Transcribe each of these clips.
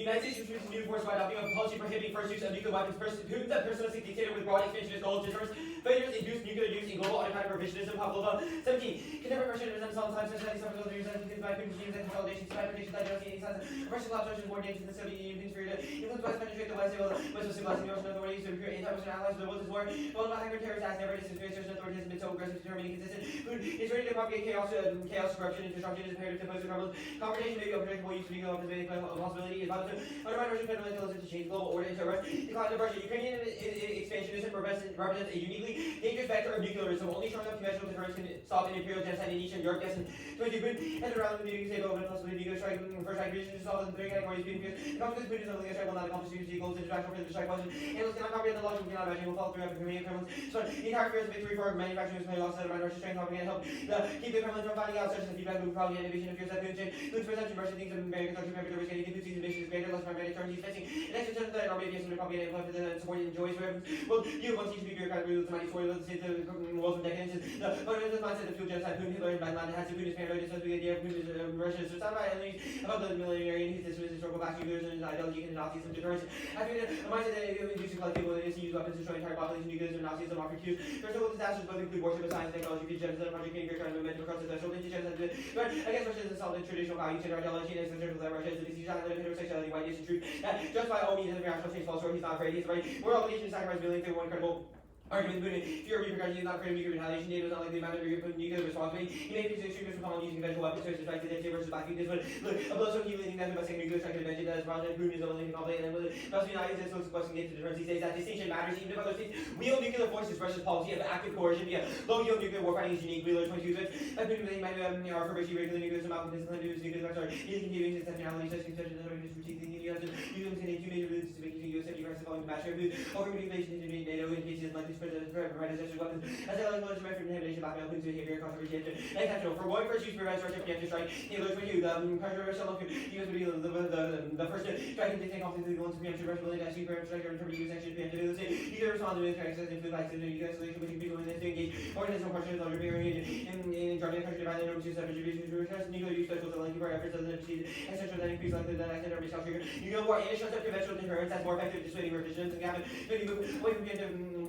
United States introduced a new force by adopting a policy prohibiting first use of nuclear weapons. Putin's personalistic dictator with broad expansionist goals determines failures induce nuclear use in global autocratic revisionism. Pavlova. 17. Contemporary Russia represents all time such that these suffered those years by Putin's regimes and consolidation, despite predictions that don't see any signs of Russian collapse more dangerous than the Soviet Union inferior to influence by penetrate the West was civilizing the Russian authorities to recruit anti-Western allies for the World War. Followed by hyper terrorist acts, never disappeared. Russian authorities have been so aggressive, determined, and consistent. Putin is ready to propagate chaos, corruption, and destruction is imperative to oppose the crumbles. Confrontation may be unpredictable. Use of nuclear weapons may be a possibility. Is vital to undermine Russian federal intelligence to change global order into Russia. Decline of Russia. Ukrainian expansionism represents a uniquely dangerous vector of nuclearism. Only strong enough conventional deterrence can stop an imperial genocide in Eastern Europe. Yes, and 22 Putin has around the meeting table and possibly nuclear strike. First strike vision to solve the three categories. The consequence of Putin's nuclear strike will not accomplish the goals international for the strike question. Analysts cannot comprehend the logic and cannot imagine will fall through after Korean criminals. So the entire fear of victory for manufacturing is lost out of Russia's strength, propaganda help keep the Kremlin from finding out such as the feedback loop, propaganda, innovation, and fears that Putin's perception Russia thinks of American country compared to risk anything. Putin's invasion is greater, less pragmatic terms he's facing. An extra term that army against propaganda and left and support and enjoys weapons. Well, you once used to be bureaucratic rulers, the mighty story of the state of the world from decades. The fundamental mindset of fuel genocide, Putin, Hitler, and Batman has to Putin's paranoid, so the idea of Putin's Russia is surrounded by enemies about the millenarian, his historical back nuclear and ideology and Nazism deterrence. I think a mindset that induces collective willingness to use weapons to destroy entire population, nuclear and Nazism offer cues. Personal disasters both include worship of science, technology, genocide, project, nuclear, trying to momentum across the threshold into genocide. But against Russia is assaulted traditional values and ideology and existential that Russia is the disease of heterosexuality, whiteness, and truth. That just by all means, and rational change false story, he's not afraid, he's right. We're all nations sacrifice millions for one credible argument Putin. Fear of repercussions, he's not afraid of nuclear retaliation. NATO is not like the amount of nuclear responsibility. He may be extremist upon using conventional weapons to strike the dead versus black weakness, but look, a blow so humiliating that by saying nuclear strike convention that is President Putin is only complete and with it. Must be not used as question to deterrence. He says that distinction matters even if other states wield nuclear forces. Russia's policy of active coercion via low yield nuclear warfighting is unique. Wheeler 22 says that Putin might offer virtue regular nuclear some alcohol discipline to his nuclear sorry. He's continuing his technology such concessions and his routine thinking. You have to use them today two major routes to make the US aggressive following the match over manipulation into NATO in cases like this president weapons. As I like to for intimidation, blackmail, Putin's behavior, controversy, exceptional. For one first use for prevents Russia preemptive strike, Taylor's for you. The controversial look, US would be the first to strike and take off into the ones to preemptive Russia willing to actually preempt strike or interpret US action preemptive. Let's say you can respond to this strike and include like the US solution which people willing to engage organizational questions on repairing in Germany country divided over two separate divisions to request nuclear use special to link our efforts as an proceed essential that increase like the accident or South trigger. You know war and it shows up conventional deterrence that's more effective dissuading revisions and gavin. When you move away from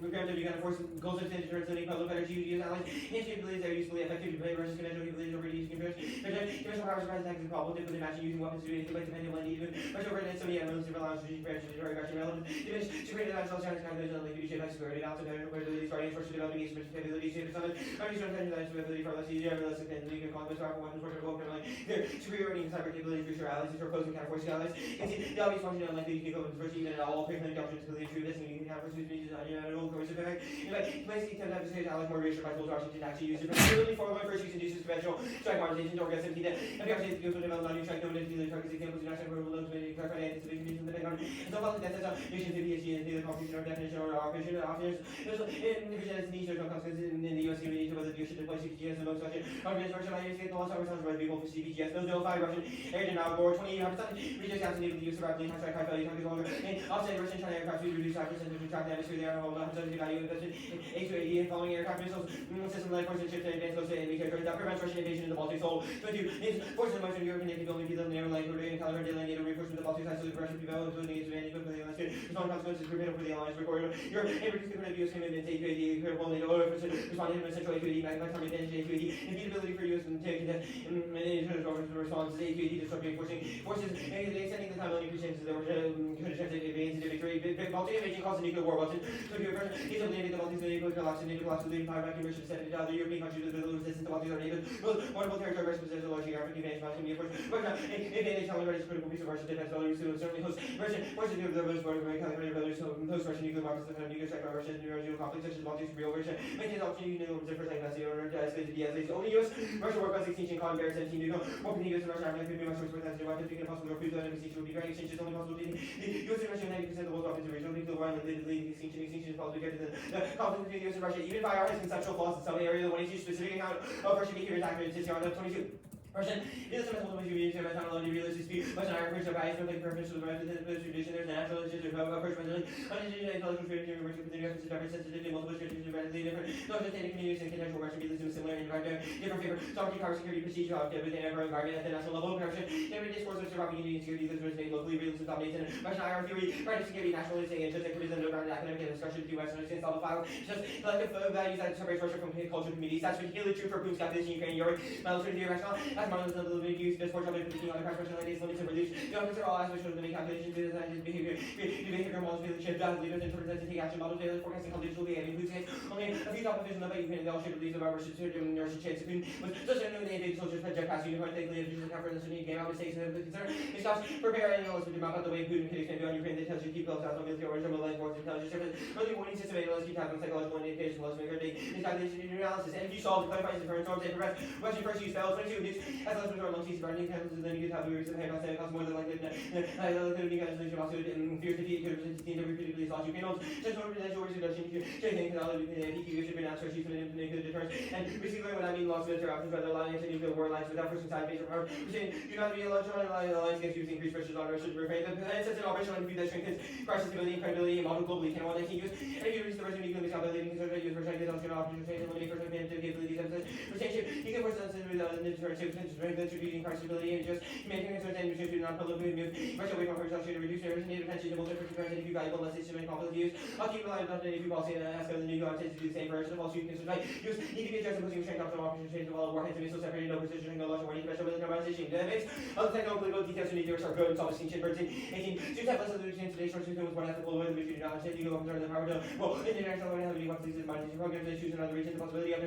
preemptive, you gotta force goals of deterrence and public better to use allies. Enhanced capabilities that are usefully effective to play versus conventional capabilities over using conventional powers surprise attacks and problems differently matching using weapons to do anything like depending on need. Much over it, so yeah, most different allows strategic branches to aggression relevant. Diminish superior national science calculations on the duty shape by security, balance of capabilities, guardians, first developing its capabilities, shape summon, unusual attention to ability for less easier, less and nuclear conflicts, powerful weapons, work global criminal, their superiority in cyber capabilities, reach your allies, or opposing counterforce allies. You can see the obvious function unlike these nuclear weapons versus even all pregnant doctrines to the true this and you can counterforce species on your own course of effect. In fact, you might see to have to allies more reassured by tools Washington actually use it. Particularly for when first use induces conventional strike modernization or aggressivity that FDR states to develop non-new strike dominant dealer targets examples do not strike verbal loads many clarify anticipation in the background. And so following that sets up mission to PSG and the competition or definition or operation or officers. In division as niche, there's no consequences in the US community to whether the US should deploy CPGS and most Russian arguments Russian United States the lost hours sounds right people for CPGS. Those no five Russian air and outboard 28% reaches out to enable the use of rapidly high strike high value targets longer and offset Russian China aircraft to reduce 5% to track the atmosphere there and hold 100% value invested in H280 and following aircraft missiles system like forces and ships and advanced coast and aircraft that prevents Russian invasion in the Baltic. So 22 means forces in Western Europe and Navy building people in the air like Korea and California dealing NATO reinforcement of the Baltic side so the Russian people including its advantage for the alliance respond consequences prepared for the alliance recorded Europe and reduce the current US commitment to A2AD critical NATO responding to central A2AD magnifying time advantage A2AD and beatability for US and take that response to A2AD disrupting forces and extending the time limit percentages that were could translate advance into victory. Baltic invasion caused a nuclear war button. So if you're he's eliminated the Baltic nuclear collapse and nuclear collapse with leading power vacuum mission set into other European countries with little resistance to Baltic or NATO. Most wonderful territory versus possession large geographic advantage by Russia. Russia advantage telling Russia's critical piece of Russian defense Belarus who certainly host Russian the those border very California Belarus host Russian nuclear weapons to nuclear strike by Russia and regional conflicts such as Baltic real Russia maintains opportunity nuclear weapons for saying that's the order to escalate the de-escalation. Only US Russia work by 16 Con Bear 17 nuclear open the US and Russia army could be much worse with as weapons being impossible or food and extinction would be very exchange is only possible leading the US and Russia 90% of the world's weapons are regional nuclear war and leading extinction is possible because the conflict between the US and Russia even by our conceptual flaws in some area the one is specific account of Russian behavior attack in 22. Person, it is a method of using my technology, realistic speed, much higher approach of bias, like purpose of the right tradition, there's natural issues of approach, unintentional intellectual tradition, emerging with the difference of diverse sensitivity, multiple traditions, radically different, no understanding communities and contextual Russian realism similar in environment, different favor, sovereignty, power, security, procedure, object within every environment at the national level, corruption, every discourse of surviving unity and security, this resonate locally, realism dominates in Russian IR theory, right security, nationalistic, and just criticism, no grounded academic and discussion between Western and South file, just collective values that separates Russia from culture communities, that's particularly true for Putin's capitalism, Ukraine, Europe, military rational, as Marlon's a little bit use this for trouble picking on the crash personalities, limits and reduce. The officer all aspects of the main calculations, do design his behavior, behavior models, failure, shift, valid leaders, interpreters, and take action models, failure, forecasting how digital behavior includes it. Only a few top vision of it, you can all shape beliefs about Russia's nursery chance of was such a new name, big soldiers, jet past unicorn, thankfully, if you just have for this new game, out mistakes, and concern. It stops preparing analysts with about the way Putin can expand beyond Ukraine, that tells you keep those out on military origin, but wars, intelligence service, early warning system, analysts keep having psychological indication, laws, make these calculations in your analysis. And if you solve the clarifies the current storms, they prevent Russian first use fails, 22 news, as less resort among seas, burning candles, and then you get how we were saying about saying more than likely you guys lose your lawsuit and fears defeat could have seen every critically lost you panels just over potential reduction you strengthening technology PQ should be announced for sheets and good deterrence and basically what I mean lost military options rather alliance and nuclear war lines without pushing side based on power saying do not be a large alliance against using increased pressures on Russia to refrain the sets an operation on that strengthens crisis stability and credibility and model globally can one use and if you reach the Russian nuclear miscalculating conservative use for China on general options to eliminate first preemptive capabilities retention you can force us to without the deterrence to strengthen distributing crisis stability and just making concerns and to non-public move Russia away from herself to reduce their native attention to multiple different if you valuable unless it's conflict use. I'll keep relying on if you policy and ask other new governments to do the same version of all student concerns. Use need to be addressed and pushing strength optional options change of all warheads and missiles separated, no precision, no large warning, special military organization. Dynamics. Other technical political details you need to are good. It's all distinction. 18. Students have less of the routine today. Short system was one ethical way which you do not understand. You go up and the power to well, international learning, how many weapons these monetary programs, issues in other regions, the possibility of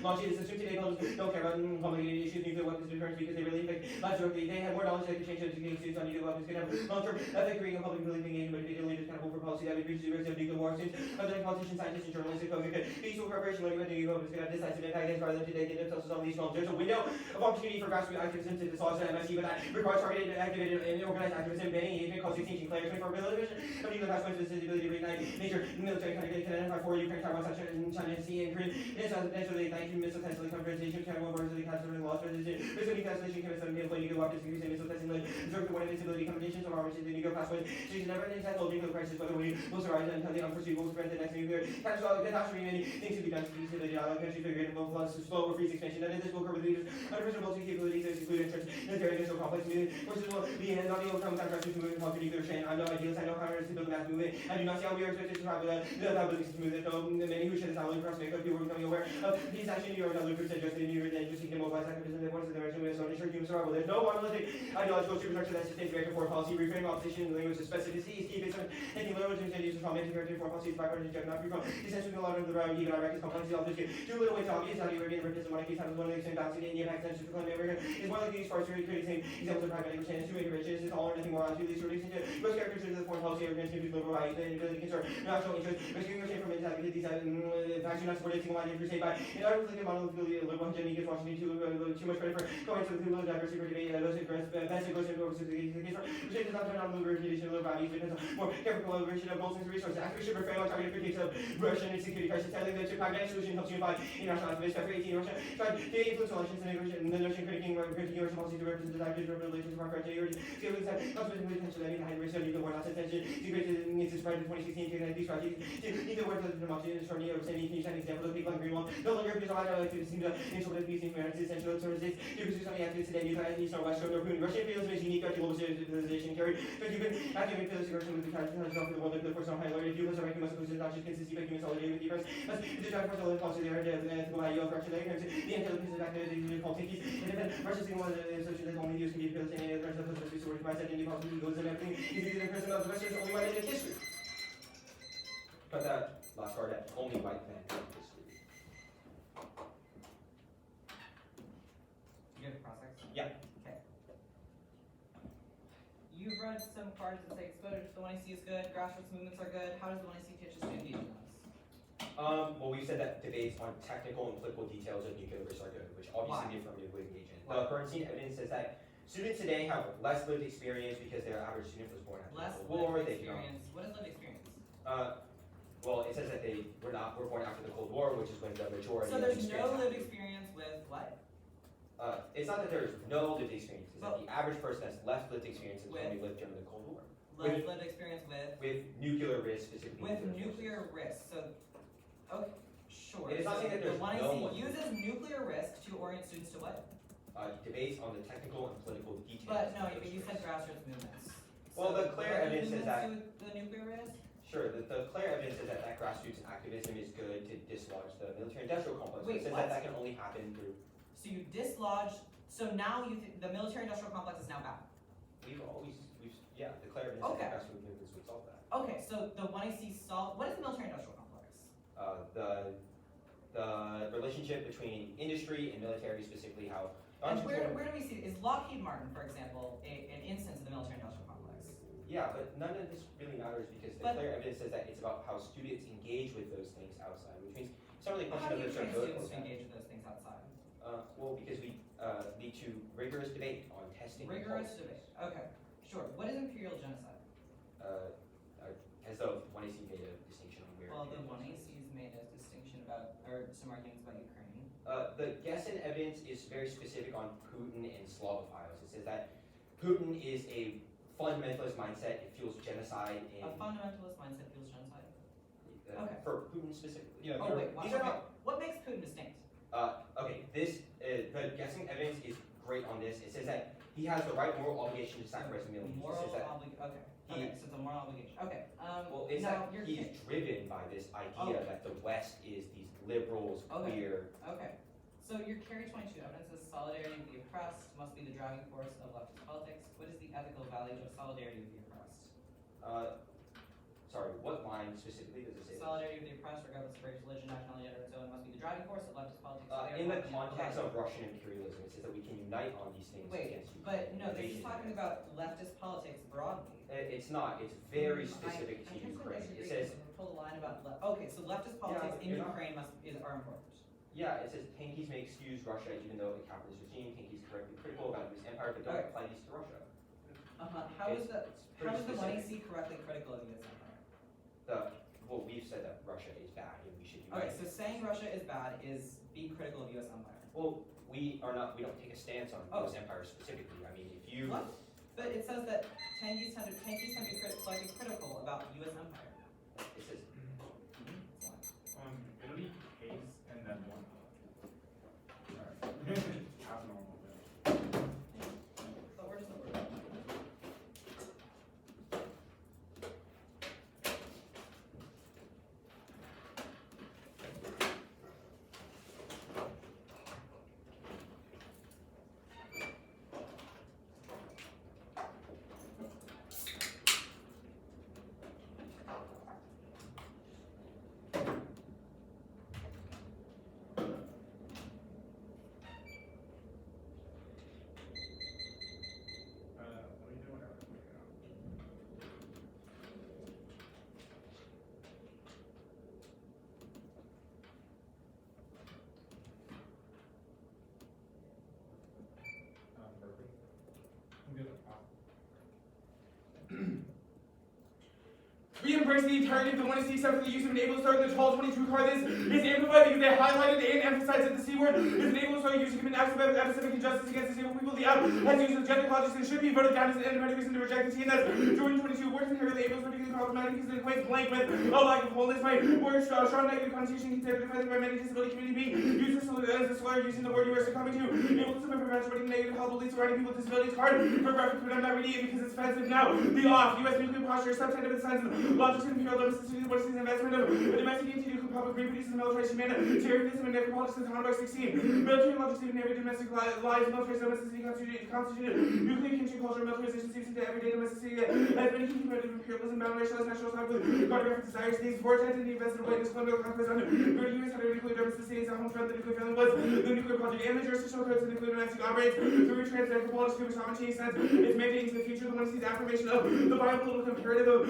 launching this assumed today don't care about complicated issues, nuclear weapons deterrence because they really affect lives directly. They have more knowledge that could change the students on nuclear weapons could have long-term effect creating a public believing engagement, but individual leaders kind of over policy that would reach the risk of nuclear war since other than politicians, scientists, and journalists and could peaceful preparation learning about nuclear weapons could have decisive impact against rather than today get themselves on these films. There's a window of opportunity for grassroots activism to dislodge the MSC, but that requires targeted, activated, and organized activism, banning engagement, causing extinction, clarity, 24 ability of nuclear fast points, the ability to reignite major military connectivity can identify for Ukraine, Taiwan, China, Sea, and Korea. It is potentially 19 missile tests, like confrontation, Taiwan, borders, the capture, and loss, resolution, cancellation, chemistry, deploy nuclear weapons, increase missile testing, like observe the one invincibility combinations of armaments in the nuclear fast points. So you can never tackle nuclear crisis, whether we will survive until the unforeseeable will prevent the next nuclear catastrophe. Many things to be done to ease the dialogue, country figure and both laws to slow or freeze expansion. None of this will occur with leaders under reasonable capabilities to exclude interest, military industrial complex movement. Forces will be not able to come down to move and conquer nuclear chain. I know ideals, I know how to build a mass movement. I do not see how we are expected to travel without abilities to move it. So many who should have across make people becoming aware of these actions. You are not lucrative, just in your and just seeking to mobilize activism that points in the direction we have so ensure human survival. There's no monolithic ideological superstructure that sustains back and forth policy, reframing opposition, language of specificity, key based on taking literal and use of traumatic character for policies, bipartisan check, not free from essentially a lot of the right, even Iraq is complexity, all this too little way to obvious, Saudi Arabian, Britain, one of these times, one of the same balancing India, Pakistan, to claim America is one of these parts really creating examples of pragmatic percent, two interventions, is all or nothing more on two of these releasing to most characteristics of the foreign policy, arguments, to liberal rights, and ability to concern national interest, rescuing Russia from mentality, these facts do not support a single minded crusade by in order to model of liberal hegemony against Washington too much credit for going to the people of diversity for debate, those best and goes into over the case for crusade does not turn on liberal condition of values, depends on more careful collaboration of both resources. Actors should refrain on targeted critiques of Russian and security crisis, telling them to pragmatic solution helps unify international activists. After 18, Russia tried to influence elections and the notion critiquing Russian policy to represent the actors of relations of our country. See what that consequently potential that behind racial nuclear war, not attention. Secret needs to spread in 2016 to connect these strategies. Nuclear war to democracy and destroy overstanding. Can you set an example of people like Greenwald? No longer because I like to seem to insulate peace and humanity essential to resist. You pursue something active today, neither east nor west, nor Putin. Russian imperialism is unique to global civilization carried. But you've been active imperialistic Russian with the charge of the world, the force on high lord. If you listen, you must lose not just consistency, but human solidarity with the first. But it's a drive for the policy there to go high yield correction. The intelligence of activities called Tinkies. And then Russia's single one association that only use can be built in any other country that resource by second policy goes and everything is either the person of the Western only white in history. But that last part at only white man in history. You have a process? Yeah. Okay. You've read some cards that say exposure to the 1AC is good, grassroots movements are good. How does the 1AC teach us to engage in those? Well, we said that debates on technical and political details of nuclear risks are good, which obviously the affirmative would engage in. The current scene evidence says that students today have less lived experience because their average student was born after Less the Cold War. lived experience. What is lived experience? Well, it says that they were born after the Cold War, which is when the majority. So of there's experience no lived happened. experience with what? It's not that there's no lived experience. It's that the average person has less lived experience than when we lived during the Cold War. Lived experience with nuclear risk specifically. With nuclear risk. So, okay, sure. It is not saying that there's the one no one uses nuclear risk to orient students to what? Debates on the technical and political details. But no, you said grassroots movements. Well, the clear evidence is that the nuclear risk. Sure, the clear evidence is that grassroots activism is good to dislodge the military-industrial complex. Wait, it says that can only happen through. So you dislodge. So now the military-industrial complex is now bad. Yeah, the clear evidence is that grassroots movements would solve that. Okay, so the one I see solve. What is the military-industrial complex? The relationship between industry and military, specifically how. And where do we see? Is Lockheed Martin, for example, an instance of the military-industrial complex? Yeah, but none of this really matters because the clear evidence says that it's about how students engage with those things outside, which means it's not really a question of if they're good or students engage with those things outside? Well, because we lead to rigorous debate on testing. Rigorous debate. Okay, sure. What is imperial genocide? As though 1AC made a distinction on where. Well, the 1AC's made a distinction about, or some arguments about Ukraine. The Gessen evidence is very specific on Putin and Slavophiles. It says that Putin is a fundamentalist mindset. It fuels genocide. A fundamentalist mindset fuels genocide. Okay. For Putin specifically. Yeah. Oh wait, these are not. What makes Putin distinct? Okay. The Gessen evidence is great on this. It says that he has the right moral obligation to sacrifice millions. Moral it says that obligation. Okay, so it's a moral obligation. Okay. well, it's that he's driven by this idea that the West is these liberals, queer. Okay. So your carry 22 evidence is solidarity with the oppressed must be the driving force of leftist politics. What is the ethical value of solidarity with the oppressed? Sorry, what line specifically does it say? Solidarity with the oppressed, regardless of race, religion, nationality, or its own, must be the driving force of leftist politics. In the context of Russian imperialism, it says that we can unite on these things against Ukraine. But no, this is talking about leftist politics broadly. It's not. It's very specific to Ukraine. It says. Pull a line about okay, so leftist politics in Ukraine are important. Yeah, it says Tankies may excuse Russia even though a capitalist regime. Tankies correctly critical about US empire, but don't apply these to Russia. How is the 1AC correctly critical of US empire? Well, we've said that Russia is bad and we should unite. Okay, so saying Russia is bad is be critical of US empire. Well, we are not. We don't take a stance on US empire specifically. I mean, if you. What? But it says that Tankies tend to be critical about US empire. It says. It'll be case and then one. Alright. Abnormal. But where's the word? Let me do whatever. Berkeley. I'm good. We embrace the entirety of the 1AC except for the use of an able start in the 1222 car. This is amplified because they highlighted and emphasized that the C word is an able start used to commit acts of epistemic injustice against disabled people. The app has used objective logic and should be voted down as an independent reason to reject the T. And that's Jordan 22 words inherently able is particularly problematic because it equates blank with a lack of wholeness. My word strong negative connotation considered by many disability community being used as a slur using the word you are succumbing to. Able to submit prevention putting negative help leads to writing people with disabilities card for graphics, but I'm not reading it because it's offensive. Now, the off U.S. nuclear posture subtitle of the signs of logic and imperial necessity what is the investment of domestic entity to public reproduces militarization humanitarianism and necropolitics and Conduct 16. Military logic even every domestic lies, military domesticity constituted nuclear kinship culture, militarization seeps into everyday domesticity as many key competitive imperialism, bound racialized national conflict, cartographic desires, these vortex and the investment of latest colonial conquest under good U.S. under nuclear domesticity is a home front the nuclear family was the nuclear project and the jurisdictional codes of nuclear domestic operates through transnational politics to sovereignty sense its mandate into the future. The one sees affirmation of the biopolitical imperative of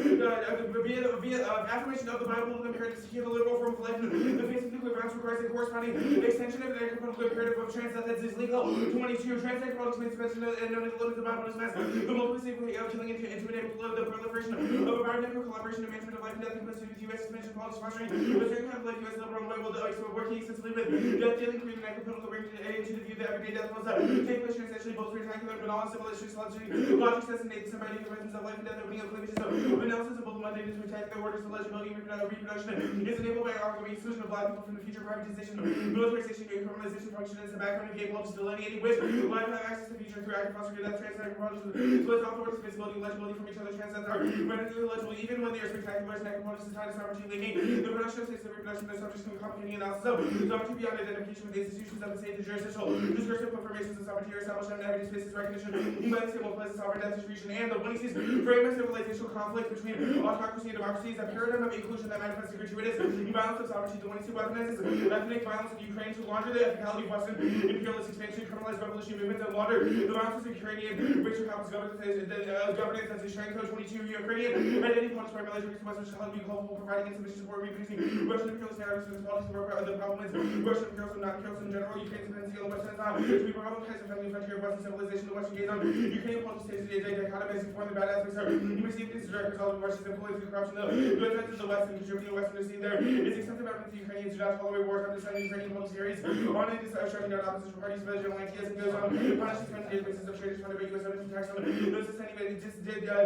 affirmation of the biopolitical imperative to secure the liberal form of life in the face of nuclear violence requires a corresponding extension of the agricultural imperative of trans that is legal. 22 transnational politics makes mention and known as the limits of biopolitics mass the multiplicity of killing into enable the proliferation of environmental collaboration and management of life and death in pursuit of U.S. expansion politics fostering the certain kind of life U.S. liberal will explore working extensively with death dealing, creating an political bring into the view that everyday death must take place essentially both spectacular but all civil issues, logic, sense, and nature, symbiotic conventions of life and death, opening up images of analysis of both mundane and spectacular orders of legibility and reproduction is enabled by ongoing exclusion of black people from the future privatization, militarization, and criminalization function as the background of gay politics, delineating which life have access to the future through active foster death, transcendent projects, split off towards visibility and legibility from each other, transcends are rendered illegible even when they are spectacular as components of society, sovereignty, leading the production of states, the reproduction of subjects to a complicating analysis of sovereignty beyond identification with the institutions of the state, the jurisdictional, discursive confirmations of sovereignty are established in evidence spaces, recognition, by the state will place sovereign death distribution, and the Winnie's frame of civilizational conflict between autocracy and democracy is a paradigm of inclusion that manifests the gratuitous violence of sovereignty. The Winnie's weaponizes ethnic violence of Ukraine to launder the ethicality of Western imperialist expansion, criminalize revolutionary movements, and launder the violence of Ukrainian racial capitalist governance as a sharing code 22 Ukrainian identity politics by military to Western shall be global, providing insufficient support, reproducing Russian imperialist narratives for this politics. The problem is Russian imperialism, not imperialism in general. Ukraine's dependency on the Western is not to be problematized and the frontier of Western civilization. The Western gaze on Ukrainian politics stays today dichotomizing for the bad aspects are you may see this direct result of Russia's influence and corruption. The good effects of the West and contributing to Western to see there is extensive evidence the Ukrainians do not tolerate wars, understanding Ukrainian politics series on it is shutting down opposition parties, military anti-as it goes on, punishing many databases of traitors funded by U.S. evidence tax on those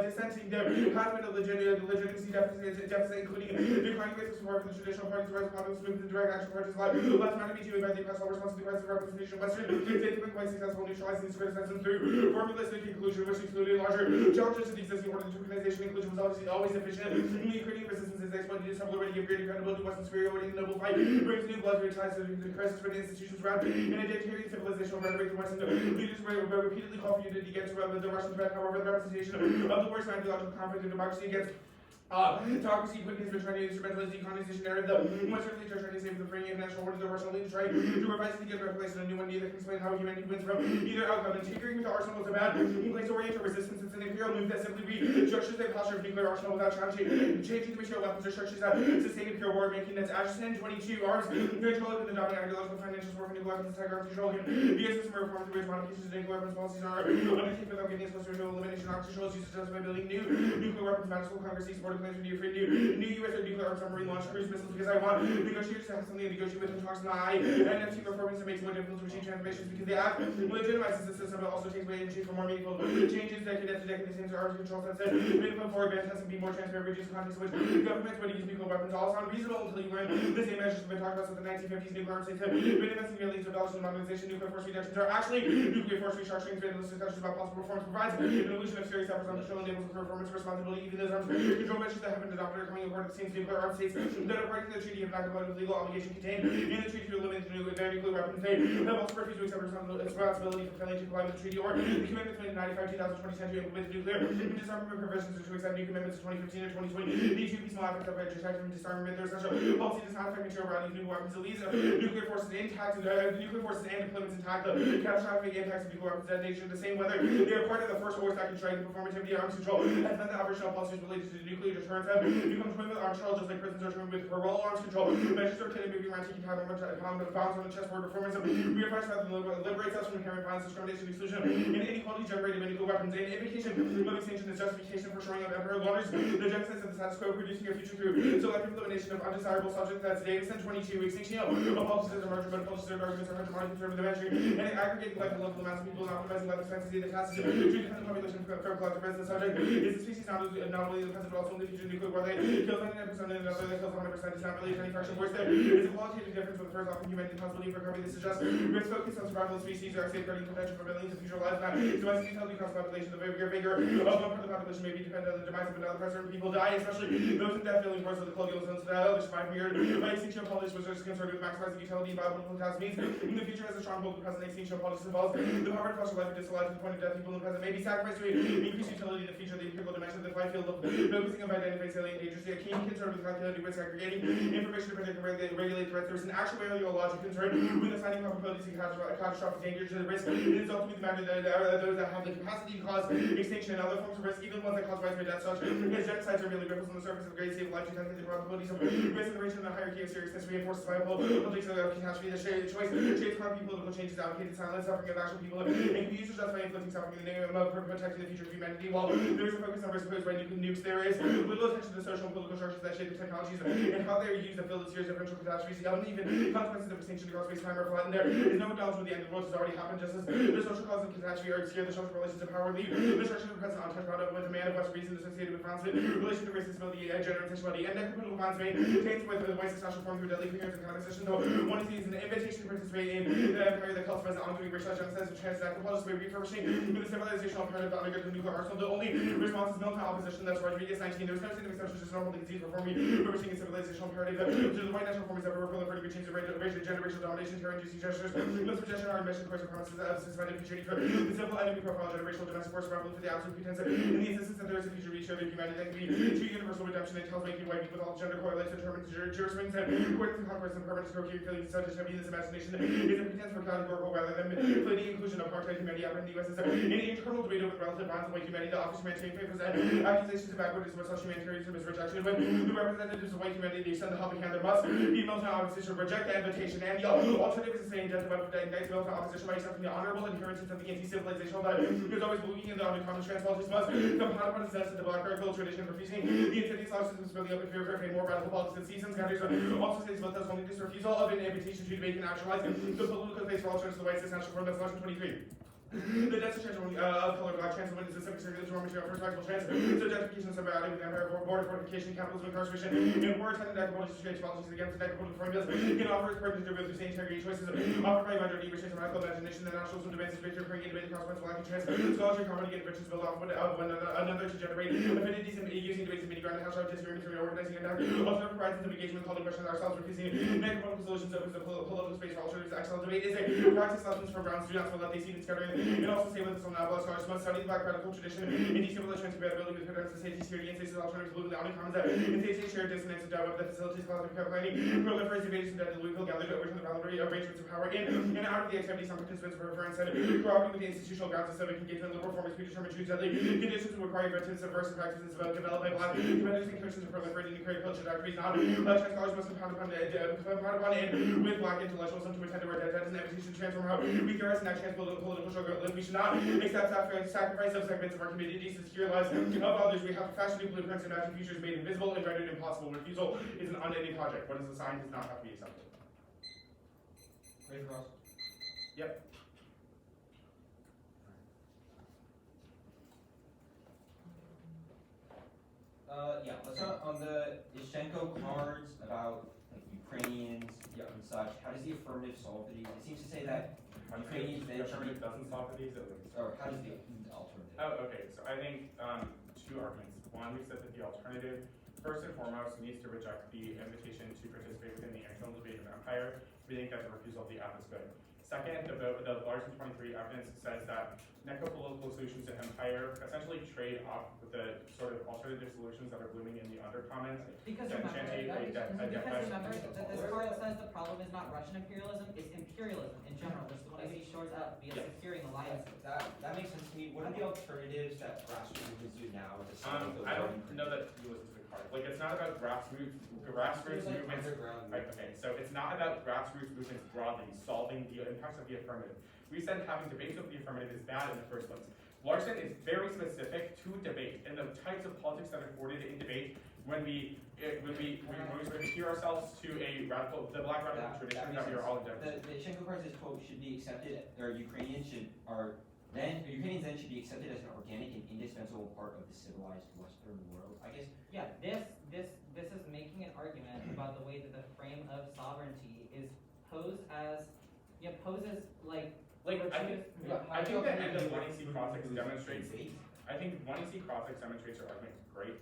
dissenting there has been a legitimacy deficit, including declining basis support for the traditional parties, rise of populist movements, and direct action parties like last man to be by the oppressed all response to the crisis of representation of Western states have been quite successful neutralizing these criticisms through formulas and conclusion, which included larger challenges to the existing order. The organization inclusion was always efficient. The Ukrainian resistance is exploited to some already of greater credibility to Western superiority in the noble fight, brings new blood to ties to the crisis for the institutions around in a dictatorial civilizational rhetoric. The Western leaders repeatedly call for unity against the Russian threat. However, the representation of the worst ideological conflict in democracy against democracy putting his return to instrumentalized decolonization narrative. The Western leaders are trying to save the free international order. The Russian leaders try to revise and get replaced in a new one. Neither can explain how humanity wins from either outcome. And tinkering with the arsenal is a bad place to orient to resistance. It's an imperial move that simply restructures the posture of nuclear arsenal without changing the material weapons or structures that sustain imperial war, making its Ashton 22 arms control over the dominant ideological financial support for nuclear weapons, attack arms control. The system reforms to raise modifications to nuclear weapons policies are undertaken without giving us closer to elimination of controls used to justify building new nuclear weapons. Madison Congress seeks supported plans for new U.S. nuclear arms submarine launch cruise missiles because I want negotiators to have something to negotiate with and talks to my NDT performance and makes it more difficult to achieve transformations because the act legitimizes the system but also takes away energy for more meaningful changes decade after decade. The same arms control sense that may put forward advanced testing, be more transparent, reduce the context in which governments would use nuclear weapons. All sound reasonable until you learn the same measures have been talked about since the 1950s. Nuclear arms states have been investing millions of dollars in modernization. Nuclear force reductions are actually nuclear force restructuring. Endless discussions about possible reforms provides an illusion of serious efforts on the show enables performance responsibility. Even those arms control measures that have been adopted are coming aboard at the same nuclear armed states that are part of the treaty have not complied with legal obligation contained in the treaty to eliminate their nuclear weapons. They have also refused to accept responsibility for failing to comply with the treaty or the commitments made in 95, 2020 to implement nuclear and disarmament provisions or to accept new commitments in 2015 or 2020. These two peaceful efforts of protecting and disarmament. Their essential policy does not affect material around these nuclear weapons. It leaves nuclear forces intact, nuclear forces and deployments intact. The catastrophic impacts of nuclear weapons detonation the same whether they are part of the first force that can strike the performativity arms control has meant that operational policies related to the nuclear deterrence have become twin with arms control, just like prisons are twin with parole arms control. Measures are taken moving around taking pound bounds on the chessboard performance of reaffirms rather than liberates us from inherent violence, discrimination, exclusion, and inequality generated by nuclear weapons. And invocation of extinction is justification for shoring up emperor launders the genocides of the status quo, producing a future through selective elimination of undesirable subjects. That's Davidson 22, extinction of politics as a merger, but politics arguments are hegemonic conservative entry, and aggregating life and local amounts of people, not optimizing life expectancy. The task is to defend the population from collective risk. The subject is the species not only the present but also in the future nuclear war. They kills 99% and another that kills 100%. It's not really any fraction worse. There is a qualitative difference with the first often human possibility for recovery. This is just risk focused on survival of species or safeguarding potential for millions of future lives. Not domestic intelligence across the population. The vigor of one part of the population may be dependent on the demise of another part. Certain people die, especially those in death feeling worse of the colonial zones that others survive here. By extinction politics was just concerned with maximizing utility and biological task means in the future as a stronghold the present extinction politics involves the power to foster life and disallowed to the point of death. People in the present may be sacrificed to increase utility in the future. The empirical dimension of the flight field of focusing on identifying salient dangers. A keen concern with calculating risk aggregating information to predict and regulate threats. There's an actuarial logic concern with assigning probabilities and catastrophic danger to the risk. It is ultimately the matter that those that have the capacity to cause extinction and other forms of risk, even ones that cause widespread death, such as genocides are merely ripples on the surface of great state of life to calculate the probabilities of risk and range in the hierarchy of seriousness reinforces by politics of catastrophe. The choice shapes how political changes allocated silence suffering of actual people and can be used to justify inflicting suffering in the name of protecting the future of humanity. While there is a focus on risk posed by nukes, there is with little attention to the social and political structures that shape the technologies and how they are used to fill the series of differential catastrophes. The uneven consequences of extinction across space time are flattened. There is no acknowledgement the end of the world has already happened, just as the social causes of catastrophe are obscure, the social relations of power leave the structure of the present untouched with the man of West reason associated with violence, relation to race, disability, gender, and sexuality, and equitable bonds made taints with the voice of social form through deadly coherence and conversation. Though one of these is an invitation to participate in the empire that cultivates the ongoing racial genocides of trans anthropologists by refurbishing with the civilizational imperative to undergird the nuclear arsenal. The only response is militant opposition. That's Rodriguez 19. There was no significant exception to normal disease reform, refurbishing a civilizational imperative to the white national forms that were proliferating change of racial gender, racial domination, terror-inducing gestures. No suggestion or admission course of promises of suspended futurity for the simple enemy profile, generational domestic force revolution for the absolute pretense in the insistence that there is a future reach of humanity that can be true universal redemption and tells making white people with all gender correlates determined jurisprudence and according to conquest and permanent stroke feelings such as this imagination is a pretense for categorical rather than fleeting inclusion of apartheid humanity out in the US is an internal debate over relative bonds of white humanity that offers humanitarian favors and accusations of backwardness of such humanitarianism is rejection. When the representatives of white humanity extend the helping hand, there must be militant opposition, reject the invitation, and the alternative is to say intent about ignites militant opposition by accepting the honorable inheritance of the anti-civilizational that is always believing in the undercommon trans-politics must compile upon its of the black radical tradition, refusing the insidious obstacles for the up in fear of more radical politics and seasons. Countries also states about this only this refusal of an invitation to debate and actualize the political space for alternatives to the white cis national form. That's lesson 23. The deaths of trans women of color, black trans women is a specific circular raw material for tribal trans, subjectification of symbiotic with empire, border fortification, capitalism, incarceration, and war attendant equitable distribution policies against equitable formulas can offer its purpose to reveal the same integrity choices offered by majority research and radical imagination. The nationalism demands is victory, bringing innovative consequences, lacking trans scholarship, harmony, and inventions built off one another to generate affinities and using debates and meeting ground and hash out disagreements and organizing and alternative horizons of engagement, calling questions ourselves, refusing equitable solutions of the political space for alternatives. Excellent debate is a practice lessons from Brown's students so that they see it scattering and also say with some novel scholars must study the black radical tradition and destabilize transcompatibility with paradigms of safety, security, and states of alternatives, living the uncommons that in states shared dissonance and doubt that facilities cause planning, proliferates invasions that Louisville gathered within the boundary arrangements of power in and out of the activity some participants were referring said cooperating with the institutional grounds of civic engagement, liberal forms, predetermined choose deadly conditions to require veterans subversive practices developed by black commanders and Christians of proliferating and creative culture doctrines. Now, trans scholars must compound upon and with black intellectuals and to attend to our dead. That is an invitation to transform how we theorize and act trans political struggle. We should not accept sacrifice of segments of our communities to secure lives of others. We have to fashion new blueprints and imagine futures made invisible and rendered impossible. Refusal is an unending project. What is assigned does not have to be accepted. Raise across. Yep. Yeah, let's start on the Ishchenko cards about like Ukrainians and such. How does the affirmative solve for these? It seems to say that Ukrainians The affirmative doesn't solve for these, at least. or how does the alternative? Oh, okay. So I think two arguments. One, we said that the alternative, first and foremost, needs to reject the invitation to participate within the internal debate of empire. We think that the refusal of the app is good. Second, the larger 23 evidence says that necropolitical solutions to empire essentially trade off with the sort of alternative solutions that are blooming in the undercommons. Because That remember, change that this card says the problem is not Russian imperialism, it's imperialism in general, which is the one I see shores up via securing alliances. That makes sense to me. What are the alternatives that grassroots movements do now with the I don't know that you listen to the card. Like, it's not about grassroots movements. Right, okay, so it's not about grassroots movements broadly solving the impacts of the affirmative. We said having debates over the affirmative is bad in the first place. Larson is very specific to debate and the types of politics that are afforded in debate when we sort of adhere ourselves to the black radical tradition that we are all indebted to. The Ishchenko card says, quote, should be accepted, or Ukrainians then should be accepted as an organic and indispensable part of the civilized Western world. I guess. Yeah, this is making an argument about the way that the frame of sovereignty is posed as I think the end of 1EC Crossix demonstrates. I think 1EC Crossix demonstrates your argument great.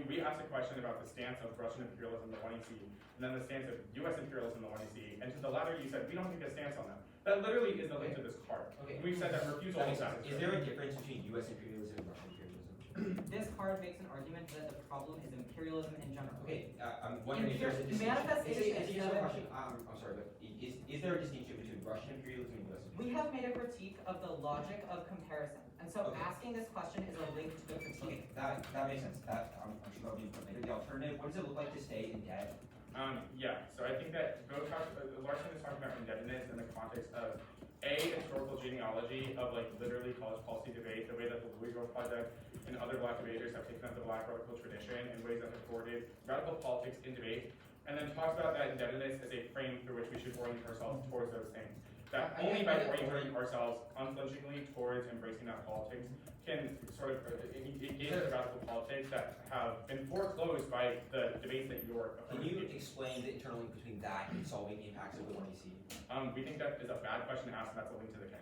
We asked a question about the stance of Russian imperialism in the 1EC, and then the stance of U.S. imperialism in the 1EC, and to the latter you said we don't take a stance on that. That literally is the link to this card. Okay. We've said that refusal is that. Is there a difference between U.S. imperialism and Russian imperialism? This card makes an argument that the problem is imperialism in general. Okay, I'm wondering if there's a distinction. Manifestation It's a useful question. I'm sorry, but is there a distinction between Russian imperialism and U.S. imperialism? We have made a critique of the logic of comparison, and so Okay. asking this question is a link to the critique. Okay, that makes sense. I'm sure that'll be later. The alternative, what does it look like to stay in debt? Yeah, so I think that both Larson is talking about indebtedness in the context of a historical genealogy of like literally college policy debate, the way that the Louisville Project and other black debaters have taken up the black radical tradition in ways that have forwarded radical politics in debate, and then talks about that indebtedness as a frame through which we should orient ourselves towards those things. That only by orienting ourselves unflinchingly towards embracing that politics can sort of engage in radical politics that have been foreclosed by the debates that you're Can you explain the internal link between that and solving the impacts of the 1AC? We think that is a bad question to ask, and that's a link to the K.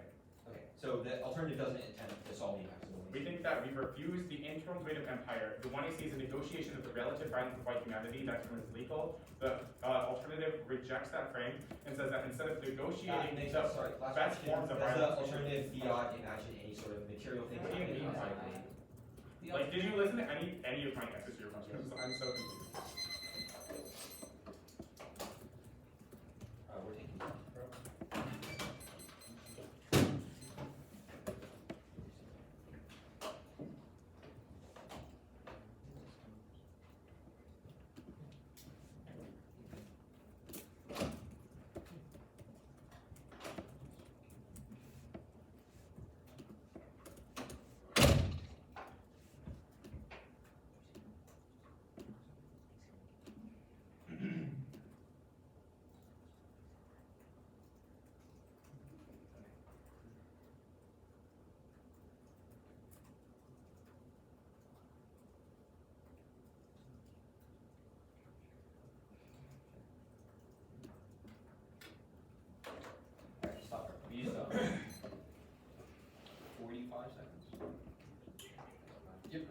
Okay, so the alternative doesn't attempt to solve the impacts of the 1AC. We think that we refuse the internal debate of empire. The 1AC is a negotiation of the relative violence of white humanity. That term is legal. The alternative rejects that frame and says that instead of negotiating the best forms of does violence, the alternative fiat imagine any sort of material thing What do you happening mean by politically? like, did you listen to any of my answers to your questions? I'm so confused. We're taking stop her. We used 45 seconds. Yep.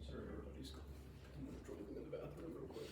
Sorry, everybody's I'm gonna join them in the bathroom real quick.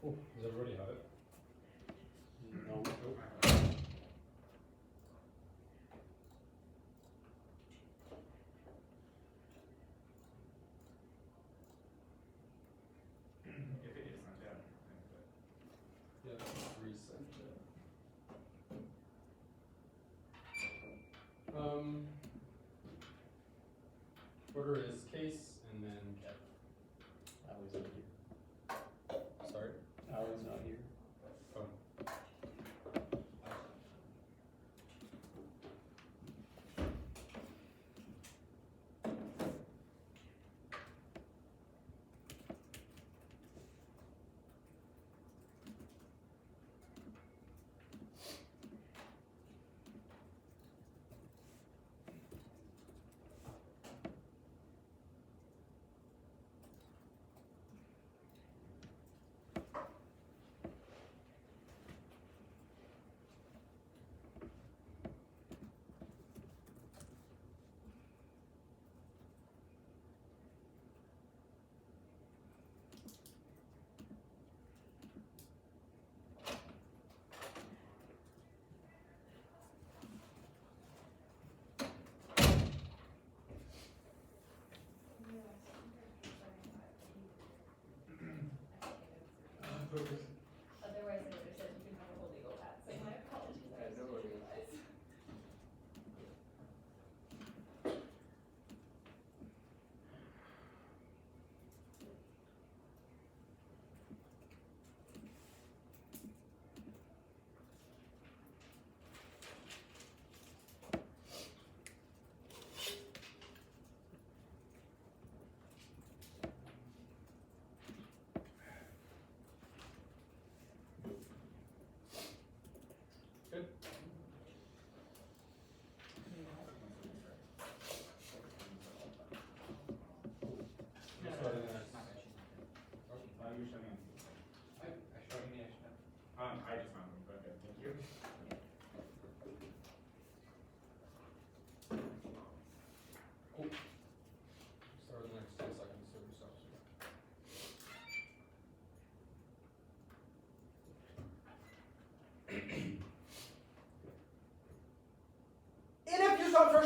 Cool. Does everybody have it? No. Nope. If it is not down. Yeah, just resend it. Order is case and then Kev. Allie's not here. Sorry? Allie's not here. Oh.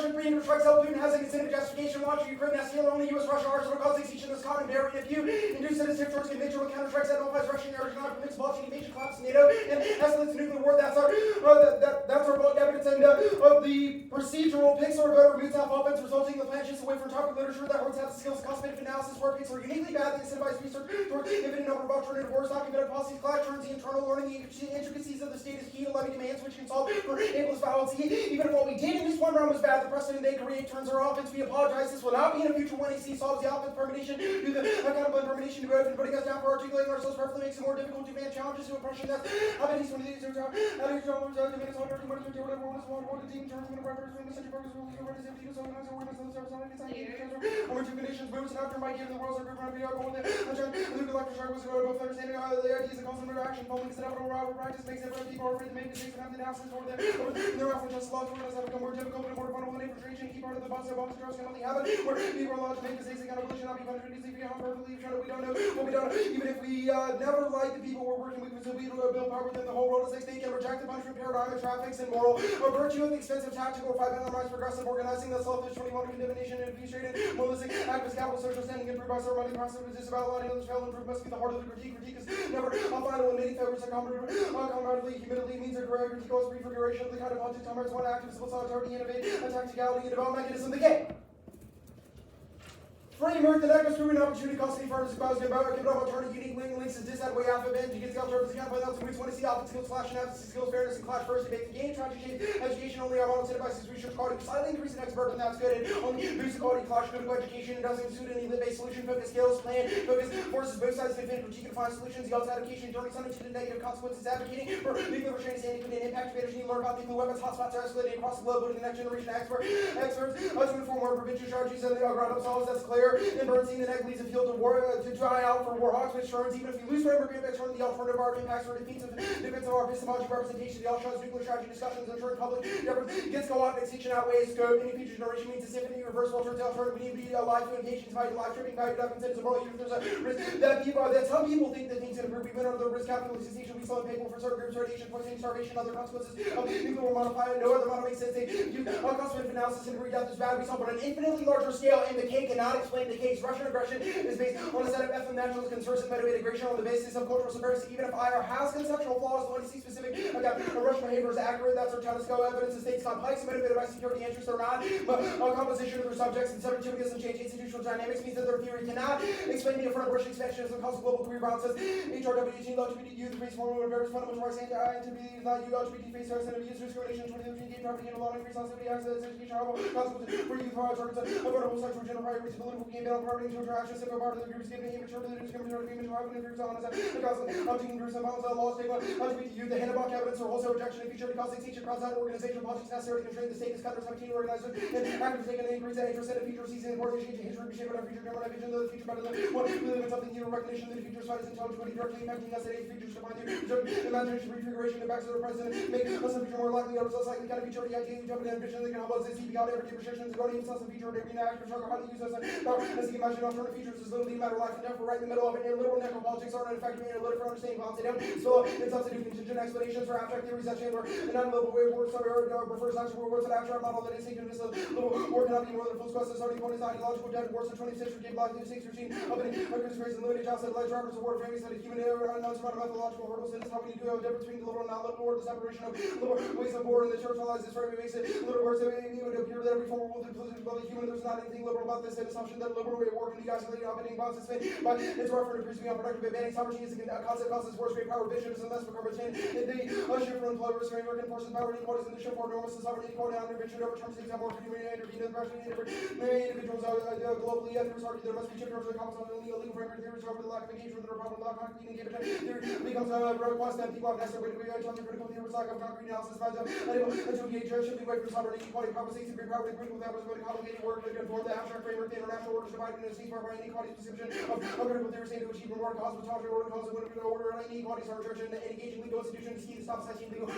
Russian free strikes out Putin has a considered justification launching Ukraine as still only U.S. Russian arsenal causing extinction is caught and buried. If you induce citizens towards conventional counter-strikes that nullifies Russian air economic permits launching invasion collapse NATO and escalates nuclear war, that's our bold evidence. And of the procedural Pixar voter roots half offense resulting in the plan shifts away from topic literature that works out the skills cost-benefit analysis where Pixar uniquely badly incentivized research towards infinite number of alternative wars, documented policies, class turns, the internal learning, the intricacies of the state is key to levy demands which can solve for ableist fallacy. Even if what we did in this one round was bad, the precedent they create turns our offense. We apologize. This will not be in a future one. AC solves the offense permeation through the accountable information to go and putting us down for articulating ourselves perfectly makes it more difficult to advance challenges to oppression. That's how many some of these are out. How many problems are the minutes on 30 minutes to whatever one is one the team turns when the reference from the central purpose will be over to 70 so as awareness of the service on over two conditions moves and after my given the world's are group around video going there. Luke electric was going both understanding the ideas and consumer action following instead of overall practice makes everyone people are afraid to make mistakes and have the analysis over there. They're often just laws for us have become more difficult and more vulnerable in infiltration. Key part of the box girls can only have it where people are allowed to make mistakes and accountability should not be punished easily we don't perfectly try to we don't know what we don't know. Even if we never like the people we're working with, we still be able to build power within the whole world as they think and reject the punishment paradigm of traffics and moral or virtue of the expensive tactical 5 minimized progressive organizing the selfish 21 condemnation and appreciated moralistic activist capital social standing improved by ceremony process is about allowing others fail improve must be the heart of the critique is never on final and many favors uncommonly humility means a direct critique always prefiguration of the kind of object Thomas one active civil solidarity innovate a tacticality and develop mechanism the game. Framework, the next proven opportunity constantly furnace about give up alternative unique links is this that way alphabet to get skill terms account by we want to see alpha skills slash analysis skills fairness and clash first debate the game trying to shape education only our model devices research quality slightly increase in expert and that's good and only boost the quality clash critical education and doesn't suit any limit-based solution focus skills plan focus forces both sides to defend critique and find solutions the also education turning something to the negative consequences advocating for nuclear training standing and impact creators need to learn about nuclear weapons hotspots are escalating across the globe building the next generation experts to inform more prevention strategies and the ground up solves that's clear and Bernstein egg leads a field to war to dry out for warhawks, which turns even if we lose framework impacts from the alternative art impacts or defeats of our epistemological representation, the all shows nuclear strategy discussions ensuring public gets co-op extinction outweighs scope. Any future generation means as if any reversible turns out alternative we need to be alive to engage in value life tripping value up incentives of moral even if there's a risk that some people think that things can improve even under the risk capitalization we still pay for certain groups radiation poisoning starvation other consequences of nuclear war modify no other model makes sense they use cost benefit analysis and agree death is bad we saw but on an infinitely larger scale and the cake cannot explain the case Russian aggression is based on a set of FM nationalist concerns and integration on the basis of cultural supremacy. Even if IR has conceptual flaws, the one you see specific about Russian behavior is accurate. That's our China's evidence. The state's complex, motivated by security interests or not. But composition of their subjects and subjectivity and change institutional dynamics means that their theory cannot explain the affirmative Russian expansionism and cause global queer violence. HRW 18 LGBT youth race form of various fundamental rights anti-LGBT not you LGBT face rights and abuse discrimination 2013 gay property and law increase sensitivity access education harmful consequences for youth rights targets of vulnerable sexual gender priorities political game battle property social actions civil part of the groups given immature to the discriminatory image of the groups on as a cause of groups and violence law stigma LGBT youth the Hennebach evidence or wholesale rejection and future cause extinction crowds out organizational politics necessary to constrain the state is cut 17 organizers and actors taking an increase in interest in the future season important change in history reshape our future government vision of the future better than what we live in something new recognition that the future side is intelligent directly impacting us today's futures to find the imagination refiguration and back to the present make us the future more likely or less likely kind of future the idea jumping in ambition they can help us see beyond everyday restrictions going to us the future every act struggle how to use us as you imagine alternative futures is literally a matter of life and death we're right in the middle of it and literal necropolitics aren't an effective analytic for understanding policy down so it's up to do contingent explanations for abstract theories that chamber and not a level way works refers actual words an abstract model that instinctiveness of little work cannot be more than a full quest starting point is ideological dead works of 20th century game block 6 routine opening records grace and limited jobs that alleged drivers of war framing that a human error unknown amount of methodological hurdles and this is how we do a difference between the liberal and non-liberal or the separation of liberal ways of war and the church realizes this framing makes it little words that it would appear that every form of inclusive of the human there's not anything liberal about this and assumption that liberal way of war can be isolated opening boxes but its reference appears to be unproductive advantage sovereignty is a concept causes worse great power vision is unless for carbon and the shift from employers framework enforces power inequalities in the shift for enormous sovereignty equality on intervention over terms things have more freedom to intervene in the pressure many individuals globally there's argued there must be shift towards the common sense legal framework theories over the lack of engagement with the problem of concrete engagement theory becomes a request that people have necessary way to be a critical theories lack of concrete analysis unable to engage shifting away from sovereignty equality power safety great power critical that was going to complicate work to conform the abstract framework the international natural orders divided into states by inequalities perception of critical theories aimed to achieve reward cause with total order cause of order and inequalities are church and engaging legal institutions to see the stop session legal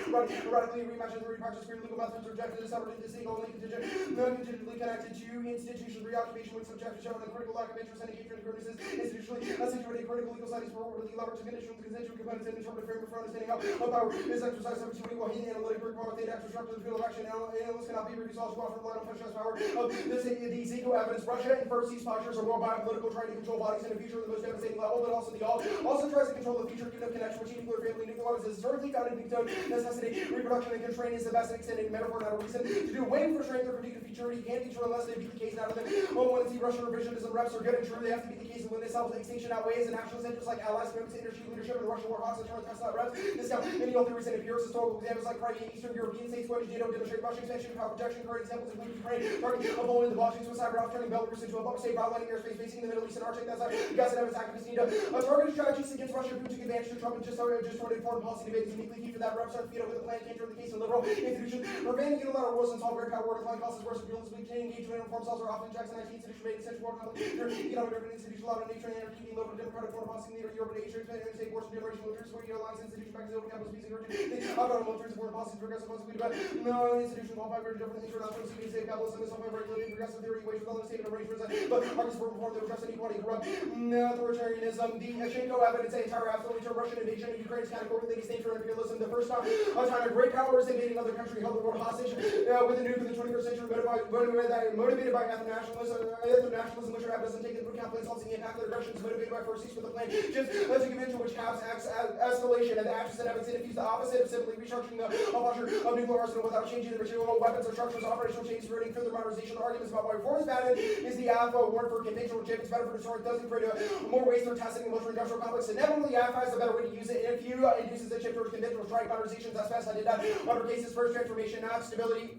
radically reimagine the repractice create legal methods rejected as separate and distinct only contingent non-contingently connected to institutions reoccupation with subject to showing a critical lack of interest and engagement in criticism institutionally situated critical legal studies for orderly leverage to conditions constituent components and interpretive framework for understanding how power is exercised subject to equal heat analytic work power data actual structure the field of action analysts cannot be reduced all squad for relied on fascist power of these equal evidence Russia and first these postures are more biopolitical trying to control bodies in the future at the most devastating level but also the all also tries to control the future given of connection which nuclear family nuclear weapons is historically found in nuclear necessity reproduction and constraint is the best extended metaphor not a reason to do away for strength or predictive futurity can't be true unless they beat the case out of them when see Russian revisionism reps are good and true they have to beat the case and when they self extinction outweighs and national interests like allies commitments energy leadership and Russian war hawks and turns not reps discount many old theories and empirics historical examples like Crimea Eastern European states going to NATO demonstrate Russian expansion power projection current examples include Ukraine targeting of only the Balkans with cyber off turning Belarus into a bubble state violating airspace facing the Middle East and Arctic that's the gas and evidence activists need a targeted strategies against Russia who took advantage to Trump and just started foreign policy debates uniquely key for that reps are veto with a plan can't turn the case of liberal institutions preventing unilateral rules and solve great power war decline causes worse abuse maintaining engagement and reform cells are often checks and IT institution made essential war conflict economic driven institution allowed nature and energy keeping local democratic foreign policy leader European nation and state wars and generation military support alliance institution back to the open campus peace and urgent about military foreign policies progressive policy about no institution all five different international security state capitalism is self regulated progressive theory ways with all the state of arrangements but arguments for reform that address inequality corrupt authoritarianism the Shenko evidence the entire absolutely to Russian invasion of Ukraine's categorically distinct from imperialism the first time a time a great power is invading another country held the world hostage with a nuke in the 21st century motivated by ethno-nationalism which perhaps doesn't take into account insulting the impact of aggressions motivated by first cease with a plan just as a convention which caps escalation and the actions and evidence defeats the opposite of simply restructuring the posture of nuclear arsenal without changing the material weapons or structures operational changes preventing further modernization arguments about why reform is bad is the alpha warrant for conventional chip it's better for destroying doesn't create more waste for testing the military industrial complex inevitably alpha is a better way to use it and if you induces the chip towards conventional strike modernizations that's best I did that under cases first transformation not stability.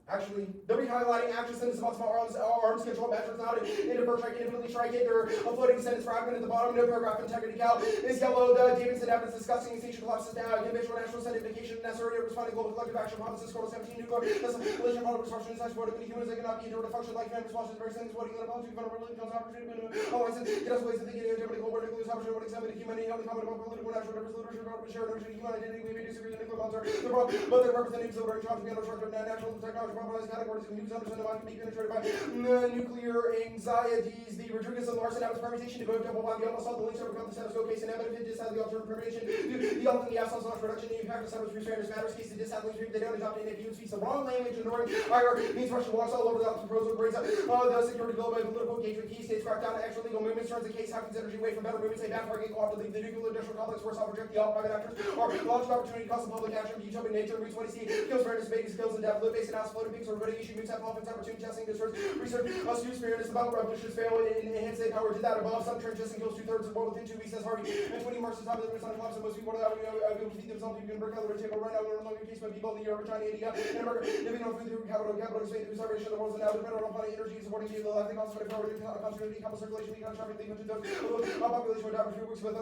Actually, they'll be highlighting actions and about small arms control measures, not into first strike, independently strike it, or a floating sentence fragment at the bottom, no paragraph integrity cal is yellow, the Davidson evidence discussing extinction collapses down, conventional national identification necessary to respond to global collective action, promises, Code 17, nuclear, collision, model disruption, such what if humans that cannot be endured to function like human responses, very things, what you policy, vulnerability becomes opportunity, get us ways of thinking, integrity, global, nuclear, opportunity, what examine humanity, only comment about political, natural, difference, literature, government, shared, notion, human identity, we may disagree with the nuclear bombs are, but they're representing civil rights, structure, natural technology, properties, categories, news understand about can be penetrated by nuclear anxieties. The Rodriguez and Larson Adams permutation to go double blind. The almost all the links overcome the status quo case and evidence disad the alternative permutation. The ultimate the absence of reduction in impact of separate restrainers matters case the disad links they don't adopt any if you speaks the wrong language ignoring IR means Russia walks all over the proposal grades the security global and political engagement key states crack down to extra legal movements turns the case how considers you wait for better movements they back target cooperatively the nuclear industrial complex where self reject the all private actors or launch opportunity cost of public action utopian nature reach 20C kills fairness making skills and depth live based and house floating peaks or running issue moves have offense opportunity testing discourse research students fairness about revolutions fail and enhance state power did that above some trenches and kills 2/3 of the world within 2 weeks as Harvey and 20 marks the top of the sun collapse and most people are able to feed themselves you can break out of the table right now learn along your case by people in the Europe China India and America living on food through capital space through starvation of the world and now dependent on planet energy supporting you the life costs for the power constantly couple circulation econ traffic legal to those population with average 3 weeks with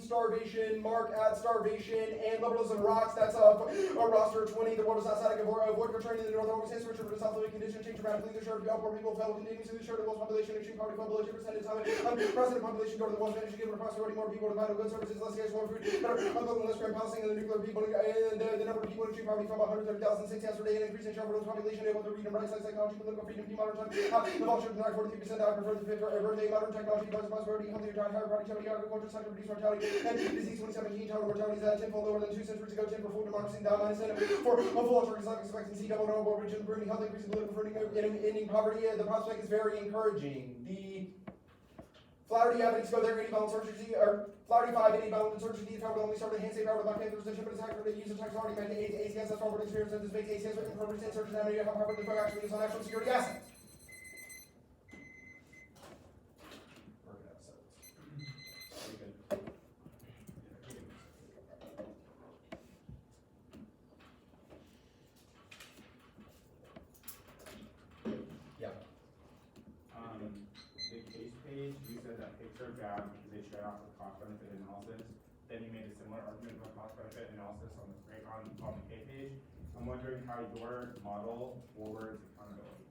starvation mark at starvation and liberalism rocks that's a roster 20 the world is outside of avoid returning to the north always has switch over to south living condition change dramatically the short of poor people fellow continuing to the short of the world's population extreme poverty population percentage time president population go to the world's energy given approximately more people to vital goods services less gas more food better unbelievable less grand housing and the nuclear people and the number of people in extreme poverty from 130,006 yesterday and increase in children's population able to read and write psychology political freedom modern time the vulture denied 43% out prefer the fifth birthday modern technology causes prosperity healthier diet higher productivity agriculture sector reduce mortality and disease 2017 total mortality is at 10-fold lower than 2 centuries ago 10 for full democracy down -7 for a full alternate life expectancy double normal region bringing health increase in political freedom ending poverty the prospect is very encouraging the Flaherty evidence go there any balance surgery or Flaherty 5 any balance surgery the power only started hand safe power with Panthers the ship attack for the use of tax already made ACS that's forward experience and this makes ACS with appropriate surgery how many how Harvard the drug actually is on national security assets. Bad because they shut off the cost benefit analysis. Then you made a similar argument about cost benefit analysis on the K page. I'm wondering how your model forwards accountability.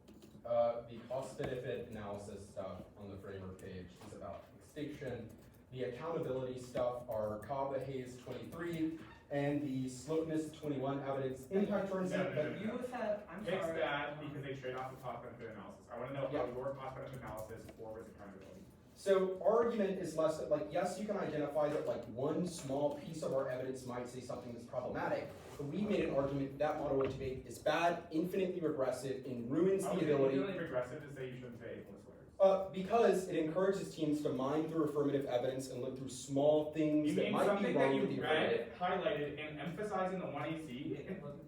The cost-benefit analysis stuff on the framework page is about extinction. The accountability stuff are Kaba Hayes 23 and the slopeness 21 evidence impact terms. No. You said, I'm Pick's sorry. bad because they trade off the cost benefit analysis. I want to know how your cost benefit analysis forwards accountability. So our argument is less that, like, yes, you can identify that, like, one small piece of our evidence might say something that's problematic, but we made an argument that model of debate is bad, infinitely regressive, and ruins the ability. It's really regressive to say you shouldn't say ableist words. Because it encourages teams to mine through affirmative evidence and look through small things You that mean might be something that wrong you with the affirmative. read, highlighted, and emphasizing the 1AC?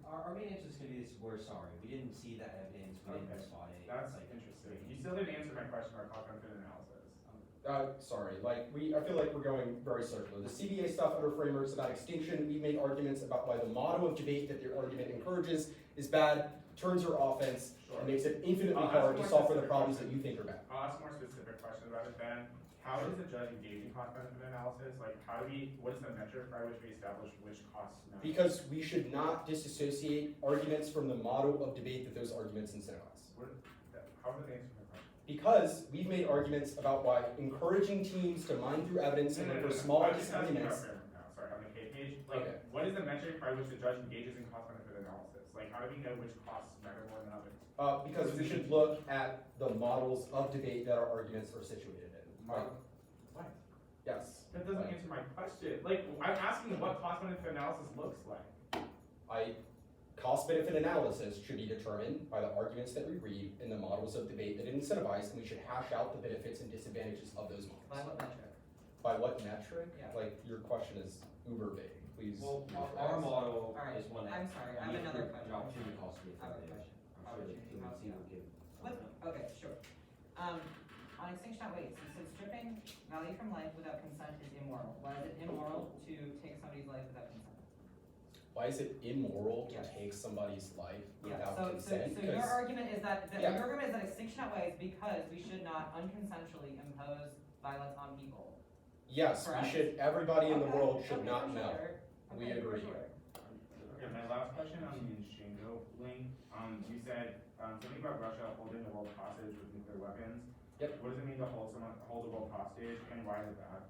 Our main answer is going to be this: we're sorry, we didn't see that evidence, we didn't spot it. That's Like, interesting. You still didn't answer my question about cost benefit analysis. Sorry, I feel like we're going very circular. The CBA stuff under frameworks about extinction, we made arguments about why the model of debate that the argument encourages is bad, turns our offense, and makes it infinitely hard to solve for the problems that you think are bad. I'll ask a more specific question about it then. How does the judge engage in cost benefit analysis? Like, what is the metric by which we establish which costs matter? Because we should not disassociate arguments from the model of debate that those arguments incentivize. How does it answer my question? Because we've made arguments about why encouraging teams to mine through evidence and look for small I'm just asking about disagreements. framework now. Sorry, on the K page. Like, Okay. what is the metric by which the judge engages in cost benefit analysis? Like, how do we know which costs matter more than others? Because we should look at the models of debate that our arguments are situated in. What? Yes. That doesn't answer my question. Like, I'm asking what cost benefit analysis looks like. Cost-benefit analysis should be determined by the arguments that we read in the models of debate that incentivize, and we should hash out the benefits and disadvantages of those models. By what metric? By what metric? Yeah. Like, your question is uber vague, please. Well, our model Alright, is one that. I'm sorry, I have we another approved question. the opportunity cost to be I have a effective. question. I'm sure that Opportunity PwC cost, yeah. will give. Okay, sure. On extinction at waste, you said stripping value from life without consent is immoral. Why is it immoral to take somebody's life without consent? Why is it immoral to Yes. take somebody's life Yeah, without so consent? your 'Cause- argument is that, Yeah. your argument is that extinction outweighs because we should not unconsensually impose violence on people. Yes, we Correct? should, everybody in the Okay, world should okay, not for know. sure. We Okay, for agree. sure. Okay, my last question on the Shingo link. You said something about Russia holding the world hostage with nuclear weapons. Yep. What does it mean to hold the world hostage, and why is it bad?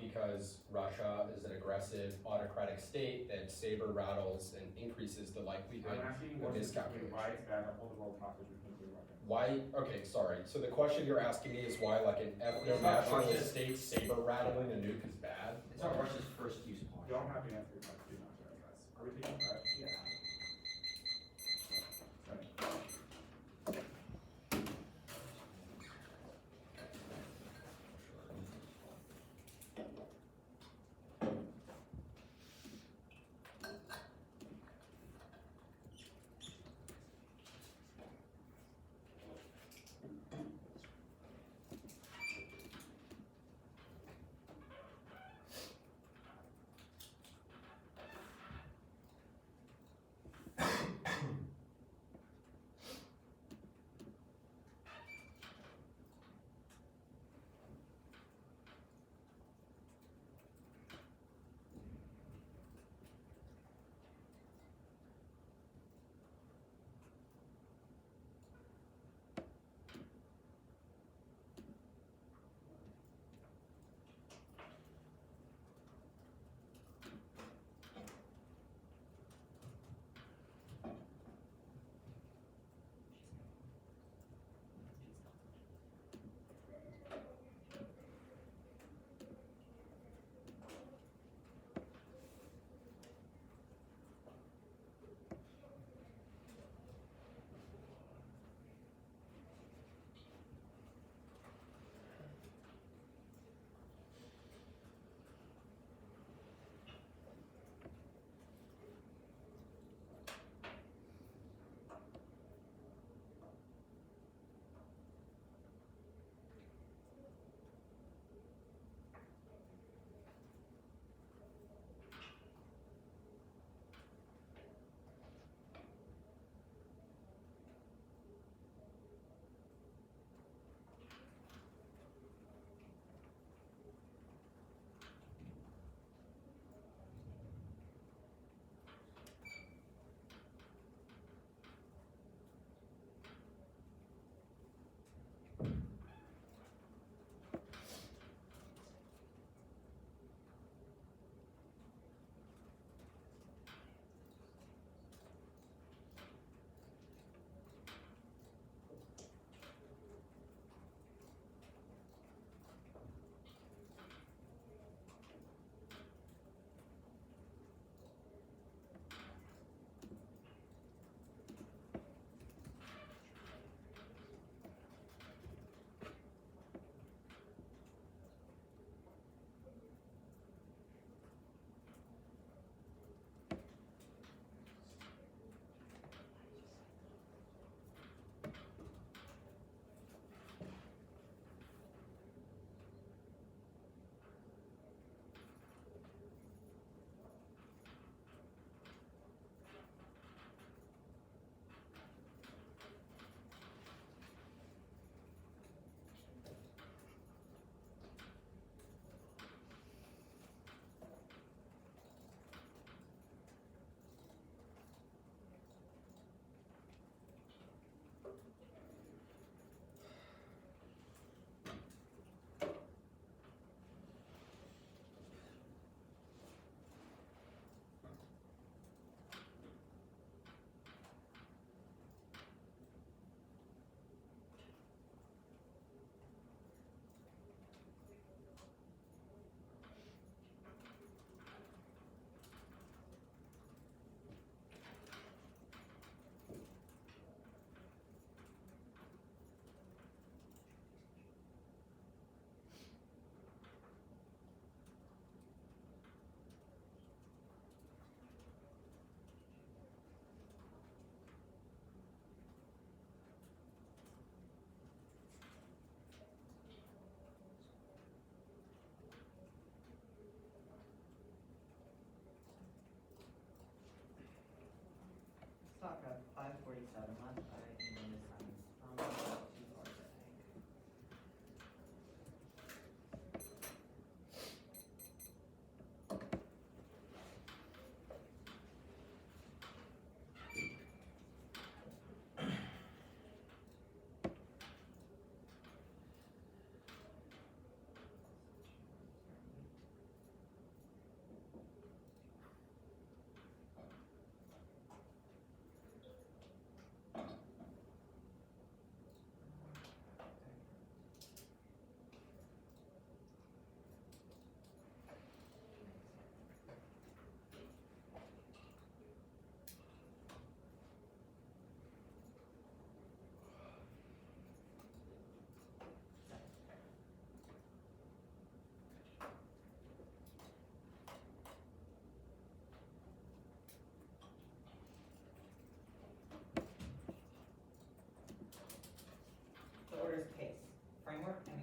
Because Russia is an aggressive autocratic state that saber rattles and increases the likelihood I'm asking of why miscalculation. it's bad to hold the world hostage with nuclear weapons. Why, okay, sorry, so the question you're asking me is why, like, an It's not ethno-national Russia. state saber rattling a nuke is bad? It's not Russia's first use You point. don't have to answer your question, do not answer us. Are we taking that? Yeah. Sorry.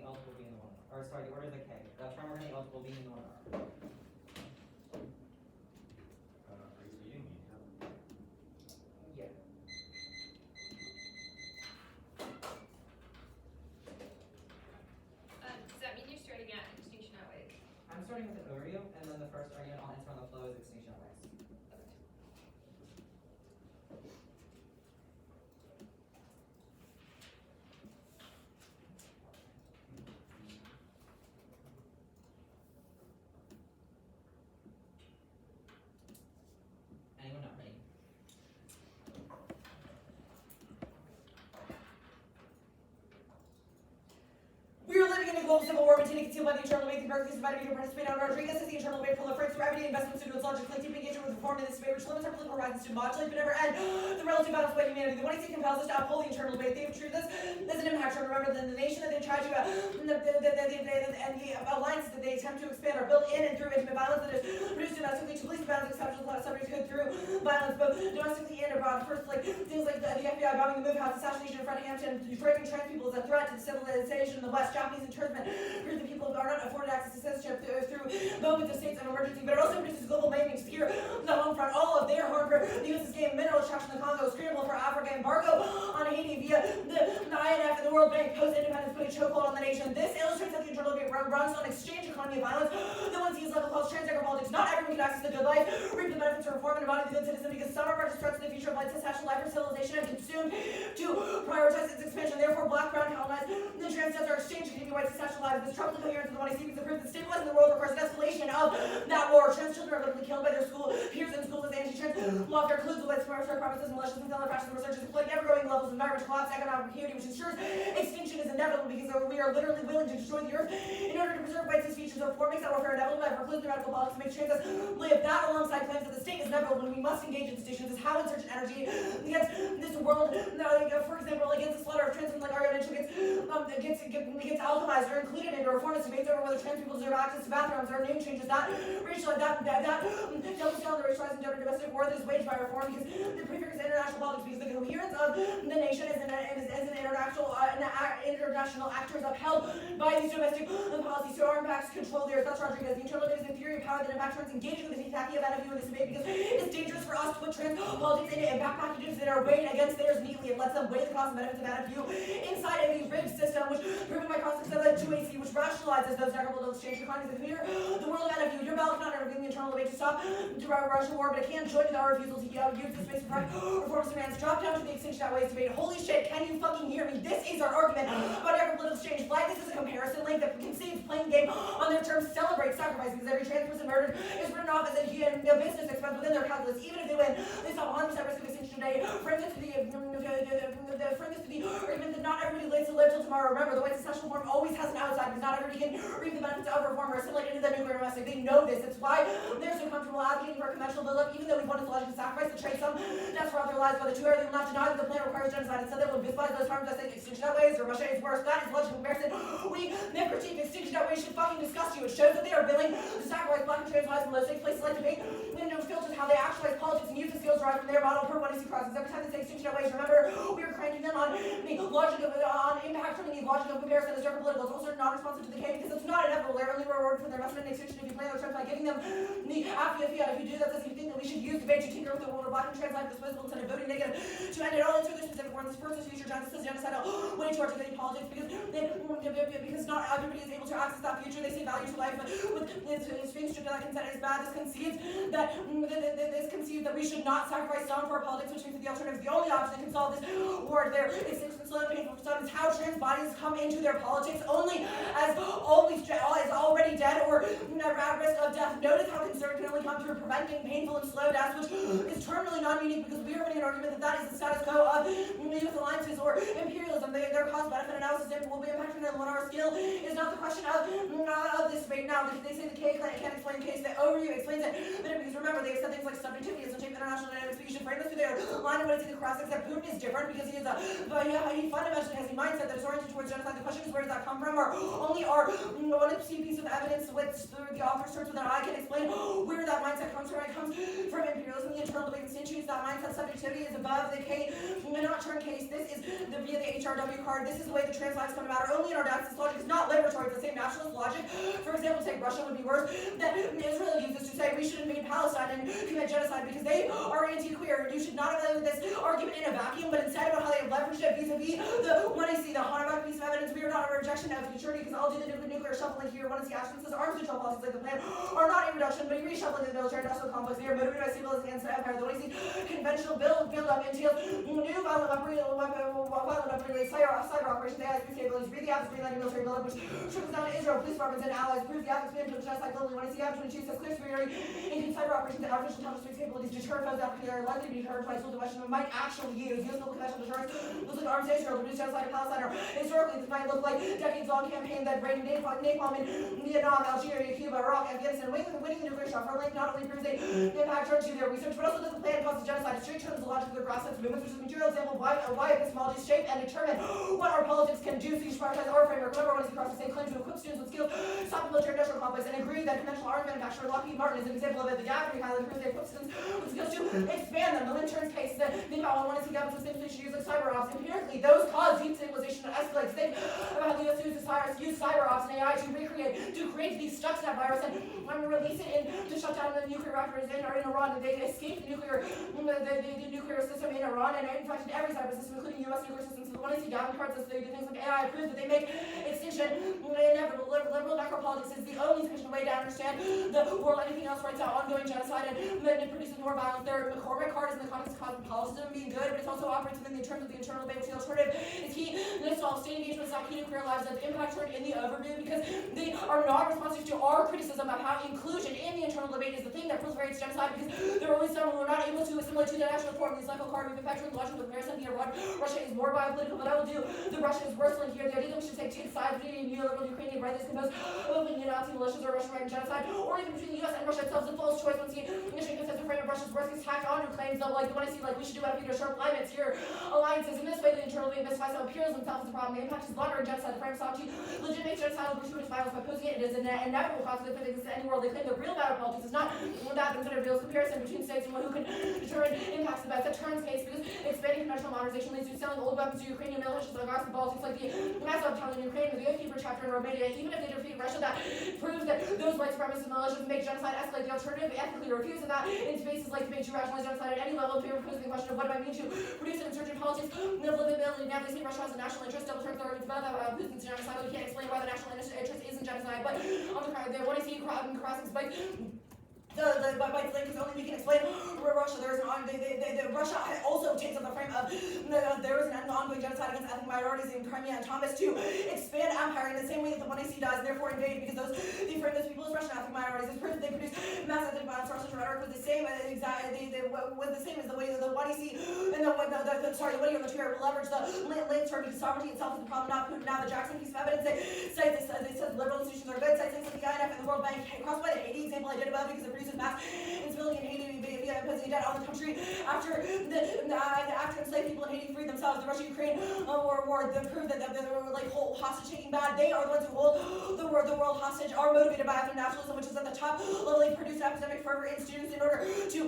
the eligible being the 1R. Or sorry, the order is the K. The term organic eligible being the 1R. Are you reading me? Yeah. Does that mean you're starting at extinction outways? I'm starting with an overview, and then the first argument I'll answer on the flow is extinction outways. Anyone not ready? We are living in a global civil war between concealed by the internal debate. The Berkeley is invited me to participate on Rodriguez as the internal debate proliferates through everyday investments into its logic, deep engagement with reform in this debate, which limits our political horizons to modulate but never end the relative balance by humanity. The 1AC compels us to uphold the internal debate. They have treated this as an impact. Remember that the nation that they try to, and the alliances that they attempt to expand are built in and through intimate violence that is produced domestically to police violence, exceptional subjects who through violence, both domestically and abroad. First, like things like the FBI bombing the Move House, assassination in Frankhampton, raping trans people is a threat to the civilization of the West. Japanese internment proves that people are not afforded access to citizenship through moments of states of emergency, but it also produces global maintenance here on the home front. All of their hard work, the U.S. gained mineral extraction in the Congo, scramble for Africa, embargo on Haiti via the IMF and the World Bank, post-independence put a chokehold on the nation. This illustrates that the internal debate runs on exchange economy of violence. The one sees level calls transgender politics. Not everyone can access the good life, reap the benefits of reform, and embody the good citizen, because some are precious threats to the future of life, sexual life, or civilization, and consumed to prioritize its expansion. Therefore, black, brown, colonized, and transgender are exchanged to give you white, sexual lives. This troubled coherence of the 1AC because it proves that stabilizing the world requires an escalation of that war. Trans children are literally killed by their school peers in schools as anti-trans lawfare includes the white supremacist promises, malicious and fascism research is employed ever-growing levels of environmental collapse, economic impunity, which ensures extinction is inevitable because we are literally willing to destroy the earth in order to preserve white features. So reform makes that warfare inevitable by precluding the radical politics makes trans live. That alongside claims that the state is inevitable when we must engage institutions is how insurgent energy against this world, for example, against the slaughter of trans women like Ariana gets alchemized or included into reformist debates over whether trans people deserve access to bathrooms or name changes. That racial that double down the racialized and gender domestic war that is waged by reform because it prefigures international politics because the coherence of the nation is an international actors upheld by these domestic policies to our impacts control the earth. That's Rodriguez. The internal debate is the theory of power that impacts trans engaging with the Titaki of NFU in this debate because it's dangerous for us to put trans politics into impact packages that are weighed against theirs neatly and lets them weigh the cost and benefits of NFU inside of a rigged system which proven by cost of 2AC which rationalizes those negligible exchange economies of here. The world of NFU, your ballot cannot intervene in the internal debate to stop the Russian war, but it can join in our refusal to use this space for reform demands. Drop down to the extinction outways debate. Holy shit, can you fucking hear me? This is our argument about every political exchange. Flag this as a comparison link that concedes playing game on their terms, celebrate sacrifice because every trans person murdered is written off as a business expense within their calculus. Even if they win, they stop 100% risk of extinction today. Frame this to the argument that not everybody lives to live till tomorrow. Remember, the white successful form always has an outside because not everybody can reap the benefits of reform or assimilate into the nuclear domestic. They know this. It's why they're so comfortable advocating for a conventional buildup, even though we've wanted to logically sacrifice to trade some deaths for other lives. By the two are they will not deny that the plan requires genocide. Instead, they will despise those harms as saying extinction outweighs or Russia is worse. That is logical comparison. We never critique extinction outweighs should fucking disgust you. It shows that they are willing to sacrifice black and trans lives in those safe places like debate. And it filters how they actualize politics and use the skills derived from their model per 1AC crosses. Every time they say extinction outweighs, remember, we are cranking them on the logic of impact from the logic of comparison as political. It's also non-responsive to the K because it's not inevitable. They're only rewarded for their investment in extinction if you plan their terms by giving them the affia fiat. If you do that, does you think that we should use debate to tinker with the world of black and trans life disposable instead of voting negative to end it all into their specific words? This person's future justice is genocidal way to articulate politics because not everybody is able to access that future. They say value to life, but with being stripped of that consent is bad. This concedes that we should not sacrifice some for our politics, which means that the alternative is the only option that can solve this war. Their extinction slow and painful for some is how trans bodies come into their politics only as already dead or at risk of death. Notice how concern can only come through preventing painful and slow deaths, which is terminally non-unique because we are winning an argument that is the status quo of youth alliances or imperialism. Their cost-benefit analysis will be impacting on the 1R scale is not the question of this debate now. They say the K can't explain the case. The overview explains it. Because remember, they have said things like subjectivity is a shape international dynamics, but you should frame this through their line of what it's in the cross, except Putin is different because he is a but he fundamentally has a mindset that is oriented towards genocide. The question is, where does that come from? Or only our one piece of evidence with the author starts with that I can explain where that mindset comes from. It comes from imperialism, the internal debate institutes. That mindset subjectivity is above the K, not turn case. This is via the HRW card. This is the way the translates come to matter. Only in our data. This logic is not liberatory. It's the same nationalist logic. For example, take Russia would be worse. That Israel uses to say we should invade Palestine and commit genocide because they are anti-queer. You should not evaluate this argument in a vacuum, but instead about how they have leveraged it vis-a-vis when I see the Hanerbach piece of evidence. We are not a rejection of futurity because I'll do the nuclear shuffling here. When I see actions, says arms control policies like the plan are not a reduction, but a reshuffling of the military industrial complex. They are motivated by civilians against the empire. The when I see conventional build-up entails new violent weaponry, cyber operations, AI capabilities, read the Athens greenlighting military build-up, which trickles down to Israel, police departments, and allies, prove the Athens plan to genocide globally. When I see Athens 22 says clear superiority in cyber operations and artificial intelligence capabilities, deter foes out of are likely to be deterred by the Western might actually use US global conventional deterrence. Looks like arms Israel, reduce genocide of Palestine. Historically, this might look like decades-long campaign that raided napalm in Vietnam, Algeria, Cuba, Iraq, Afghanistan. Winning the nuclear shot for link not only proves the impact to their research, but also that the plan causes genocide. Straight terms the logic of their grassroots movements, which is a material example of why epistemologies shape and determine what our politics can do. So you should prioritize our framework. Whenever one is across the same claim to equip students with skills, stop the military industrial complex, and agree that conventional arms manufacturer Lockheed Martin is an example of it. The Gathering Highland proves they equip students with skills to expand them. The Lynchern's case, think about one to see governments with things use like cyber ops. Empirically, those cause destabilization and escalates. Think about how the US use cyber ops and AI to create these Stuxnet virus and release it to shut down the nuclear reactors in Iran. They escaped the nuclear system in Iran and infected every cyber system, including US nuclear systems. So the one I see Gavin cards that they do things like AI proves that they make extinction inevitable. Liberal necropolitics is the only sufficient way to understand the world. Anything else writes out ongoing genocide and it produces more violence. Their McCormick card is in the context of cosmopolitanism being good, but it also operates within the terms of the internal debate. The alternative is key. This all state engagement is not key to nuclear lives as impact turned in the overview because they are not responsive to our criticism of how inclusion in the internal debate is the thing that proliferates genocide because there are always some who are not able to assimilate to the national form. The cycle card we've effectually logical comparison via Russia is more biopolitical, but I will do the Russia is worse than here. The idea that we should take sides between neoliberal Ukrainian right that's composed of neo-Nazi militias or Russian right and genocide, or even between the US and Russia itself is a false choice once the initially consensus frame of Russia's worst is tacked onto claims that like the one I see like we should do everything to sharp alignments here alliances. In this way the internal debate mystifies how imperialism itself is a problem. The impact is blood and genocide. The frame sought to legitimate genocidal gratuitous violence by posing it as an inevitable consequence of this any world. They claim the real battle politics is not that instead of real comparison between states and one who can determine impacts of that. That turns case because expanding conventional modernization leads to selling old weapons to Ukrainian militias like Russian politics like the Mazov town in Ukraine or the Oathkeeper chapter in Romania. Even if they defeat Russia, that proves that those white supremacist militias make genocide escalate. The alternative ethically refusing that in spaces like debate to rationalize genocide at any level. If you're posing the question of what do I mean to produce an insurgent politics of livability. Now they say Russia has a national interest. Double turns arguments about that Putin's genocide. We can't explain why the national interest isn't genocide. But on the what I see crossing spike. By because only we can explain Russia. There is Russia also takes up the frame of there is an ongoing genocide against ethnic minorities in Crimea and Thomas to expand empire in the same way that the 1AC does, and therefore invade because they frame those people as Russian ethnic minorities. It's proof that they produce mass ethnic violence. Russia's rhetoric was the same was the same as the way the 1AC and the Whittier and the Trier leverage the land term because sovereignty itself is the problem, not Putin. Now the Jackson piece of evidence they said liberal institutions are good. Cite things like the IMF and the World Bank. Crossed by the Haiti example I did above because it produces mass instability in Haiti via imposing debt on the country after after enslaved people in Haiti freed themselves. The Russia-Ukraine war that proved that they were like whole hostage taking bad. They are the ones who hold the world hostage, are motivated by ethnic nationalism, which is at the top level. They produce epidemic fervor in students in order to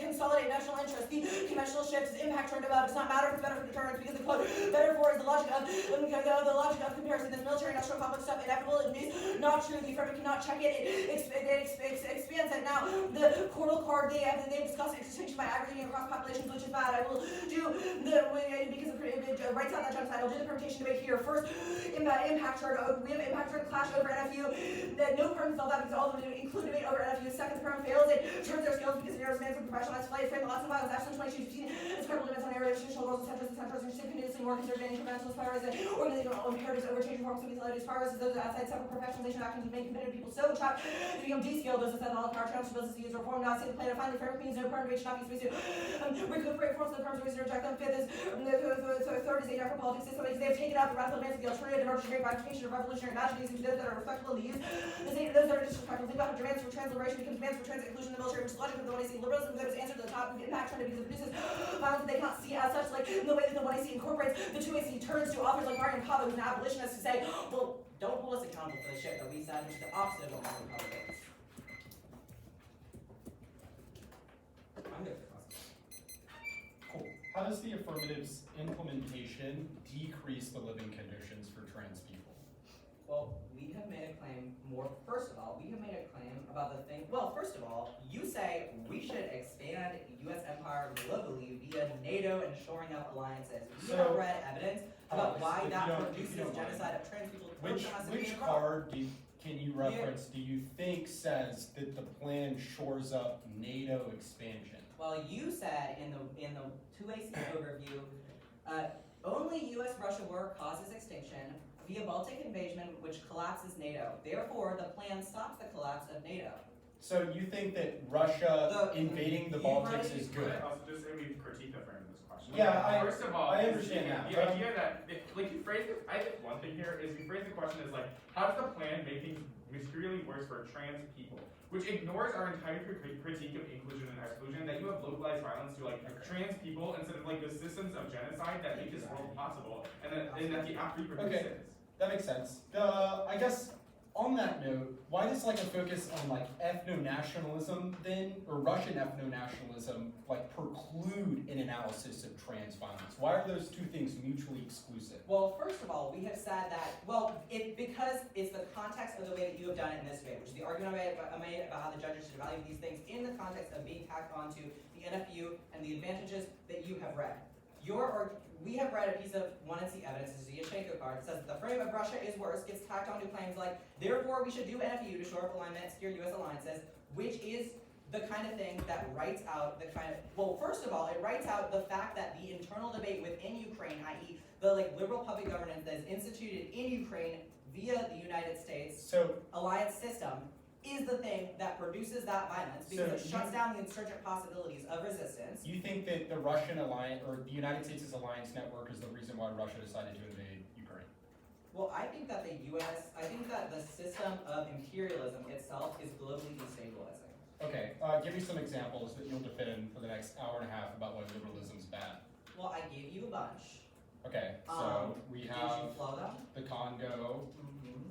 consolidate national interest. The conventional shift is impact turned about. It does not matter if it's better for deterrence because the quote better for is the logic of comparison. This military industrial complex stuff inevitable. It is not true. The affirmative cannot check it. It expands it now. The Cordal card they discuss extinction by aggregating across populations, which is bad. I will do because it writes out that genocide. I'll do the permutation debate here. First, impact chart. We have impact chart clash over NFU. No perm solve that because all of them include debate over NFU. Second, the perm fails. It turns their skills because it narrows man's professionalized play. Frame the lots of violence. Action 2215. It's credible limits on area institutional roles and centers and continuously more conservative incremental as far as organizational imperatives over changing forms of utility as far as those outside separate professionalization actions make committed people so trapped they become de-skilled. Those that all power transfer bills is reform, not say the plan. Finally, fair means no perm should not be supposed to recuperate forms of the perms, reason to reject them. Fifth is third is a necropolitics system because they have taken out the radical advance of the alternative in order to create ratification of revolutionary imagination to those that are respectable in the use. Those that are disrespectful. Think about how demands for transliberation becomes demands for trans inclusion in the military, which is logic of the one I see liberalism that was answered to the top of the impact trend because it produces violence that they cannot see see as such, like the way that the 1AC incorporates the 2AC turns to authors like Martin Pava, who's an abolitionist, to say, well, don't hold us accountable for the shit that we said, which is the opposite of what Martin Pava thinks. I'm good for class. Cool. How does the affirmative's implementation decrease the living conditions for trans people? Well, we have made a claim first of all, we have made a claim about the thing, well, first of all, you say we should expand U.S. empire globally via NATO and shoring up alliances. We So- have read evidence about why if you that don't- if produces you don't mind. genocide of trans people. Which card can you reference do you think says that the plan shores up NATO expansion? Well, you said in the 2AC overview, only U.S.-Russia war causes extinction via Baltic invasion, which collapses NATO. Therefore, the plan stops the collapse of NATO. So you think that Russia invading the Baltics is good? Also, just say we critique the frame of this question. Yeah, First of all, I understand that, the but- idea that, like you phrased it, I think one thing here is you phrase the question as like, how does the plan make things materially worse for trans people? Which ignores our entire critique of inclusion and exclusion, that you have localized violence to like trans people instead of like the systems of genocide that make this world possible, and that the app reproduces. That makes sense. I guess on that note, why does like a focus on like ethno-nationalism then, or Russian ethno-nationalism, like preclude an analysis of trans violence? Why are those two things mutually exclusive? Well, first of all, we have said that, because it's the context of the way that you have done it in this way, which is the argument I made about how the judges should evaluate these things in the context of being tacked onto the NFU and the advantages that you have read. We have read a piece of 1NC evidence, this is a Yashchenko card, that says that the frame of Russia is worse, gets tacked onto claims like, therefore we should do NFU to shore up alignment, secure U.S. alliances, which is the kind of thing that writes out the kind of, well, first of all, it writes out the fact that the internal debate within Ukraine, i.e. the liberal public governance that is instituted in Ukraine via the United States alliance system, is the thing that produces that violence because it shuts down the insurgent possibilities of resistance. You think that the Russian alliance, or the United States' alliance network is the reason why Russia decided to invade Ukraine? Well, I think that I think that the system of imperialism itself is globally destabilizing. Okay, give me some examples that you'll defend for the next hour and a half about why liberalism's bad. Well, I gave you a bunch. Okay, so we Did you have flow them? the Congo,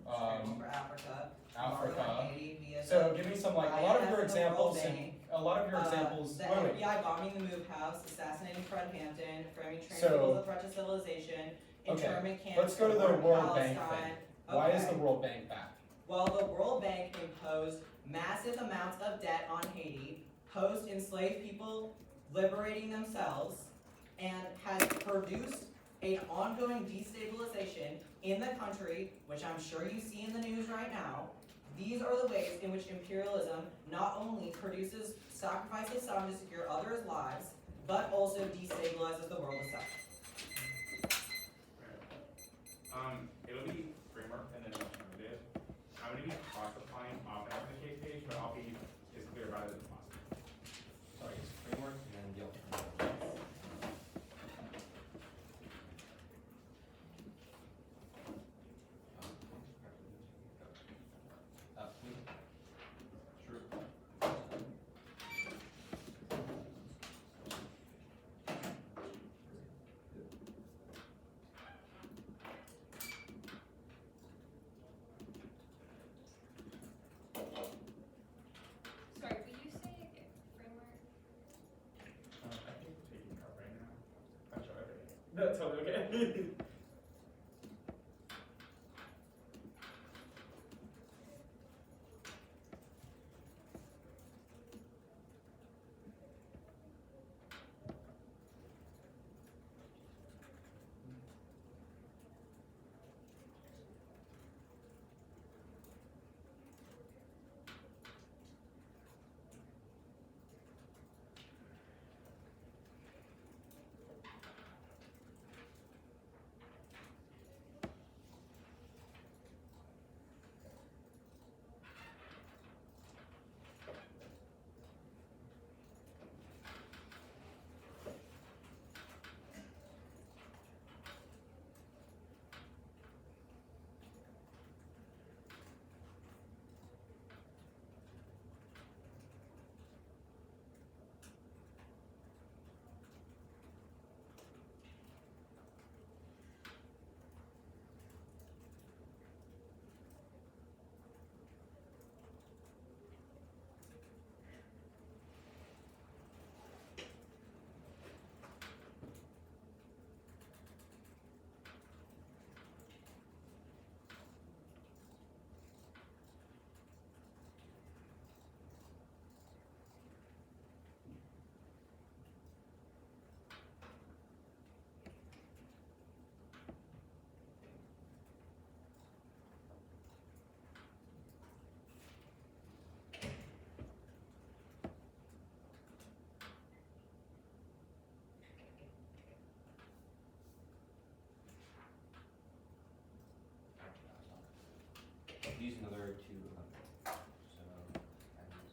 For Africa. Africa. Haiti via So the give me some, like, a IMF lot of your and the World examples, and Bank. a lot of your examples, The wait, FBI bombing the Move House, assassinating Fred Hampton, framing trans So- people as a threat to civilization, internment camps. let's go to the for World Bank Palestine. thing. Why is Okay. the World Bank bad? Well, the World Bank imposed massive amounts of debt on Haiti, post enslaved people liberating themselves, and has produced an ongoing destabilization in the country, which I'm sure you see in the news right now. These are the ways in which imperialism not only produces sacrifice of some to secure others' lives, but also destabilizes the world itself. It'll be framework and then alternative. I'm going to be cross-applying off out of the case page, but I'll be as clear about it as possible. Sorry, it's framework and then the alternative. Sorry, will you say framework? I think we're taking it out right now. I'm sure everything. That's totally okay. use another 200. So that is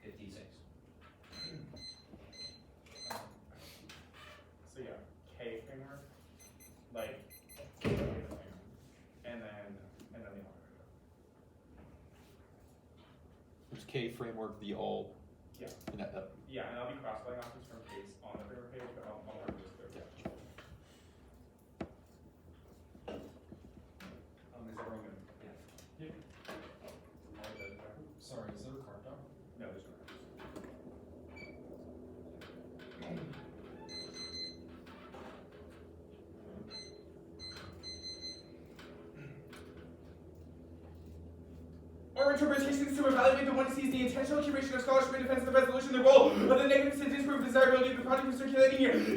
56. So yeah, K framework, like, and then the operator. Is K framework the all? Yeah. In that, Yeah, and I'll be cross-playing options from case on the framework page, but I'll work this through. yeah. Is everyone good? Yeah. All good, okay. Sorry, is there a card down? No, there's no. Our interpretations to evaluate the one sees the intentional curation of scholarship in defense of the resolution, the role of the negative to disprove desirability of the project for circulating here, and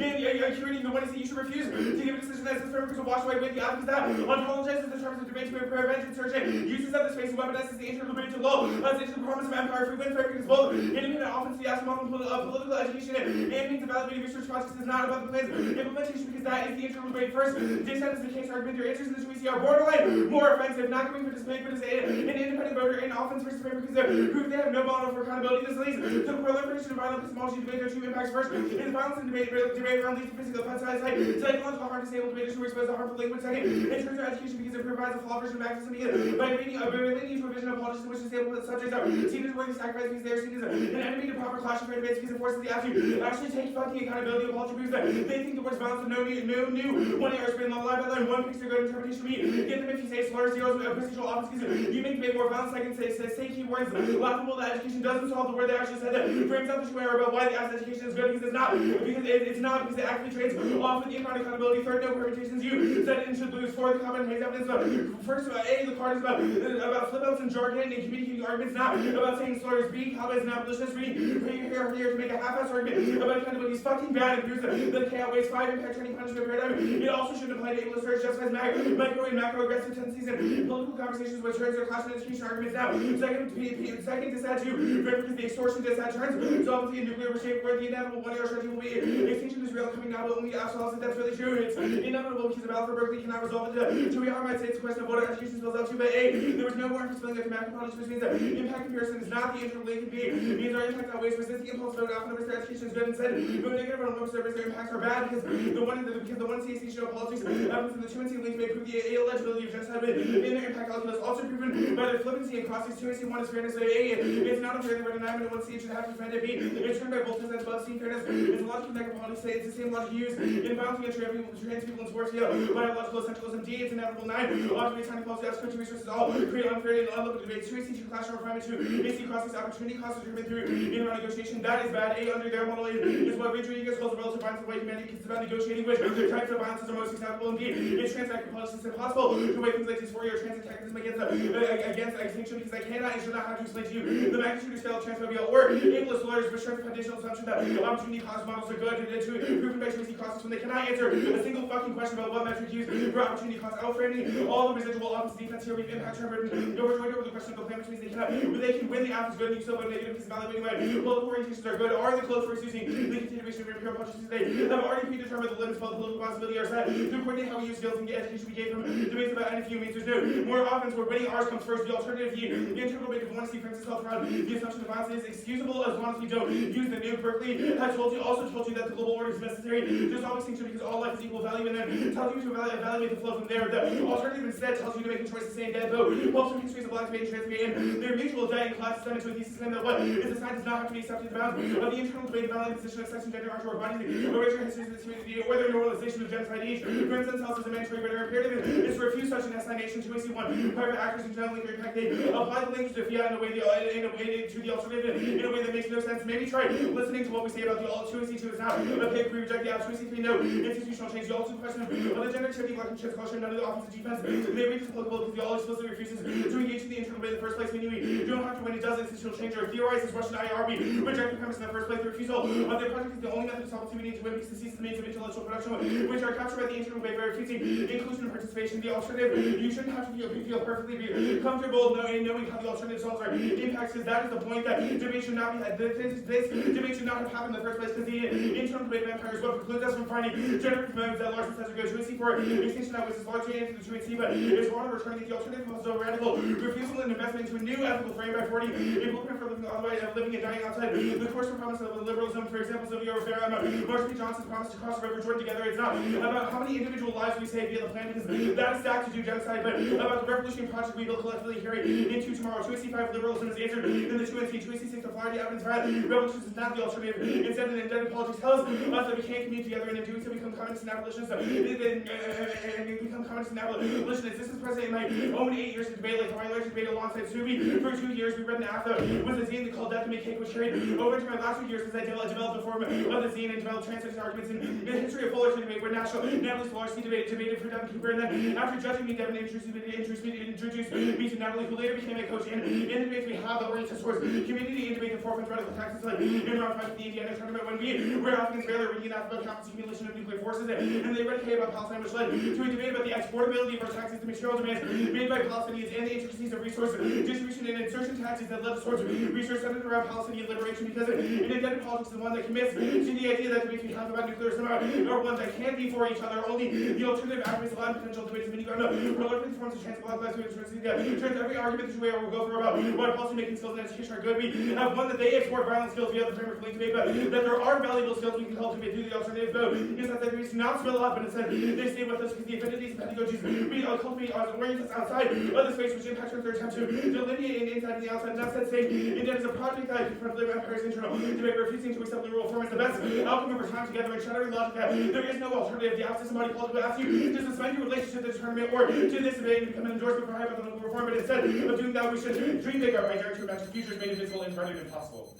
curating the one sees you should refuse to give a decision as this framework is wash away with the outcomes that ontologizes the terms of debate to prevent insurgent uses of the space and weaponizes the internal debate to law, as into the promise of empire, free win, framework is both independent offense to the aspect of political education and means evaluating research projects is not about the plan's implementation because that is the internal debate. First, dissent is the case argument. Your answers in this we see are borderline more offensive, not going to participate, but as an independent voter in offense versus framework because they have no model for accountability. This leads to the proliferation of violent epistemology debate. There are two impacts. First, is violence in debate around leads to physical psychological harm, disabled debate who are exposed to harmful language. Second, in terms of education because it provides a flawed version of activism by relating to a vision of politics in which disabled subjects are seen as worthy sacrifice because they are seen as an enemy to proper clash of fair debates because it forces the actor to actually take fucking accountability of culture because they think the words violence and no new one error has been lie by line, one picks a good interpretation of me. Get them if you say slurs, zeros, procedural office because you make debate more violence. Second, say key words laughable that education doesn't solve the word they actually said that frames out the square about why the education is good because it's not because it actually trades off with the inbound accountability. Third, no permutations you said it should lose. Fourth, the common haze evidence first A, the card is about flip outs and jargon and communicating arguments, not about saying slurs. B, comment is not malicious. Read here to make a half-ass argument about accountability is fucking bad and proves that the K outweighs 5 impact training punishment paradigm. It also shouldn't apply to ableist search justifies micro and macro aggressive tendencies and political conversations which turns their class and education arguments now. Second, this had to because the extortion does that turns so obviously a nuclear shape where the inevitable one error strategy will be extinction is real coming now, but only absolutely that's really true. It's inevitable because the battle for Berkeley cannot resolve it to rearm. I'd say it's a question of what our education spills out to, but A, there was no more interest filling like the macro knowledge, which means that impact comparison is not the internal link. B means our impact outweighs resist the impulse vote often their education is good and said no negative on most service their impacts are bad because the one CAC show politics evidence in the 2 NC links may prove the eligibility of genocide in their impact calculus also proven by their flippancy and crossings. 2 NC 1 is fairness. A it's not unfair that 9 and 1 C should have to defend it. B it's turned by both sides above C fairness. It's a logic of necropolity say it's the same logic used in balancing a trans people in sports biological essentialism. D it's inevitable. 9 ought to be tiny policy country resources all create unfair and unlimited debate. 2 AC 2 classroom refinement. 2 AC crossings opportunity costs are driven through in around negotiation. That is bad. A under their model is what Rodriguez calls the relative violence of white humanity. It's about negotiating which types of violence are most acceptable. And D it's trans-active politics. It's impossible to weigh things like dysphoria or trans-activism against extinction because I cannot and should not have to explain to you the magnitude of scale of transphobia or ableist lawyers which strength the foundational assumption that opportunity cost models are good and proven by Tracy crosses when they cannot answer a single fucking question about what metric used for opportunity cost outframing all the residual offense defense here we've impact term written overjoyed over the question of the plan which means they can win the app is good and you still vote negative because evaluating why political orientations are good are the close for using the continuation of imperial politics today have already predetermined the limits of political possibility are set to coordinate how we use skills and get education we gave from debates about NFU means there's no more offense where winning ours comes first. The alternative the internal debate of one C Francis itself around the assumption of violence is excusable as long as we don't use the new Berkeley has also told you that the global order is necessary to solve extinction because all life is equal value and then tells you to evaluate the flow from there. The alternative instead tells you to make a choice to stay in dead vote. Also histories of black debate and trans debate and their mutual dying class system to a thesis claim that what is assigned does not have to be accepted in the bounds of the internal debate evaluating the position of sex and gender or bodies original histories of this community or their normalization of genocide each grants themselves as a mandatory but imperative is to refuse such an assignation. 2AC1 private actors and generally their impact they apply the language to fiat in a way to the alternative in a way that makes no sense. Maybe try listening to what we say about the all 2AC2 is not a pig we reject the app 2AC3 no institutional change. The also question of the gender activity black and trans culture none of the offensive defense may be applicable because the all explicitly refuses to engage in the internal debate in the first place. Meaning we don't have to when it does institutional change or theorize as Russian IR we reject the premise in the first place. The refusal of their project is the only method of solving we need to win because the means of intellectual production which are captured by the internal debate by refusing inclusion and participation. The alternative you shouldn't have to feel perfectly comfortable knowing how the alternative solves our impacts because that is the point that debate should not be had. This debate should not have happened in the first place because the internal debate of empire is what precludes us from finding gender proof modes that large percentage go to and C for extinction that was largely into the 2 and C, but is one returning the alternative also radical refusal and investment into a new ethical frame by 40, a blueprint for living otherwise living and dying outside the course of promise of liberalism. For example, Sylvia Rivera, Marshall P. Johnson's promise to cross the river Jordan together. It's not about how many individual lives we save via the plan, because that is stacked to do genocide, but about the revolutionary project we will collectively carry into tomorrow. 2C5 liberalism is answered in the 2C. 2C6 to fly the evidence violent revolutions is not the alternative. Instead, an indebted politics tells us that we can't commune together, and in doing so, become communists and abolitionists. And become communists and abolitionists. This is present in my own 8 years of debate, like how I learned to debate alongside Subi. For 2 years, we read an AFA with a zine that called Death to Make Cake, which carried over into my last 2 years as I developed the form of the zine and developed translated arguments in the history of Fullerton debate, where national Natalie Scholarski debated for Devin Cooper, and then after judging me, Devin introduced me to Natalie, who later became my coach. And in the debates we have that oriented towards community and debate and forefront radical taxes, like in round 5 of the Indiana tournament, when we were Africans barely reading enough about capitalist accumulation of nuclear forces, and they read about Palestine, which led to a debate about the exportability of our taxes to material demands made by Palestinians and the intricacies of resource distribution and insertion taxes that led towards research centered around Palestinian liberation, because an indebted politics is the one that commits to the idea that debates we have about nuclear somehow are ones that can't be for each other. Only the alternative arguments allow potential debates of many prolific forms of transglobalized turns every argument this way or will go for about what policy making skills and education are good. We have one that they export violent skills via the framework of link debate, but that there are valuable skills we can cultivate through the alternative vote. Is that the debates do not spill up, and instead they stay with us because the affinities and pedagogies we cultivate are oriented outside of the space which impacts our third attempt to delineate and inside and the outside. And that's that same intent is a project that confronts the empire's internal debate, refusing to accept the rule of form as the best outcome of our time together, and shattering logic that there is no alternative. The absence somebody political asks you to suspend your relationship to the tournament or to this debate and become an endorsement for hypothetical reform, but instead of doing that, we should dream bigger by daring to imagine futures made invisible and rendered impossible.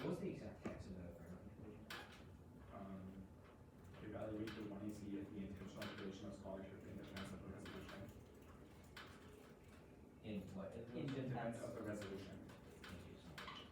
What's the exact text of the framework conclusion? Evaluate the 1AC as the intentional application of scholarship in defense of the resolution. In what? In defense of the resolution. Thank you so much.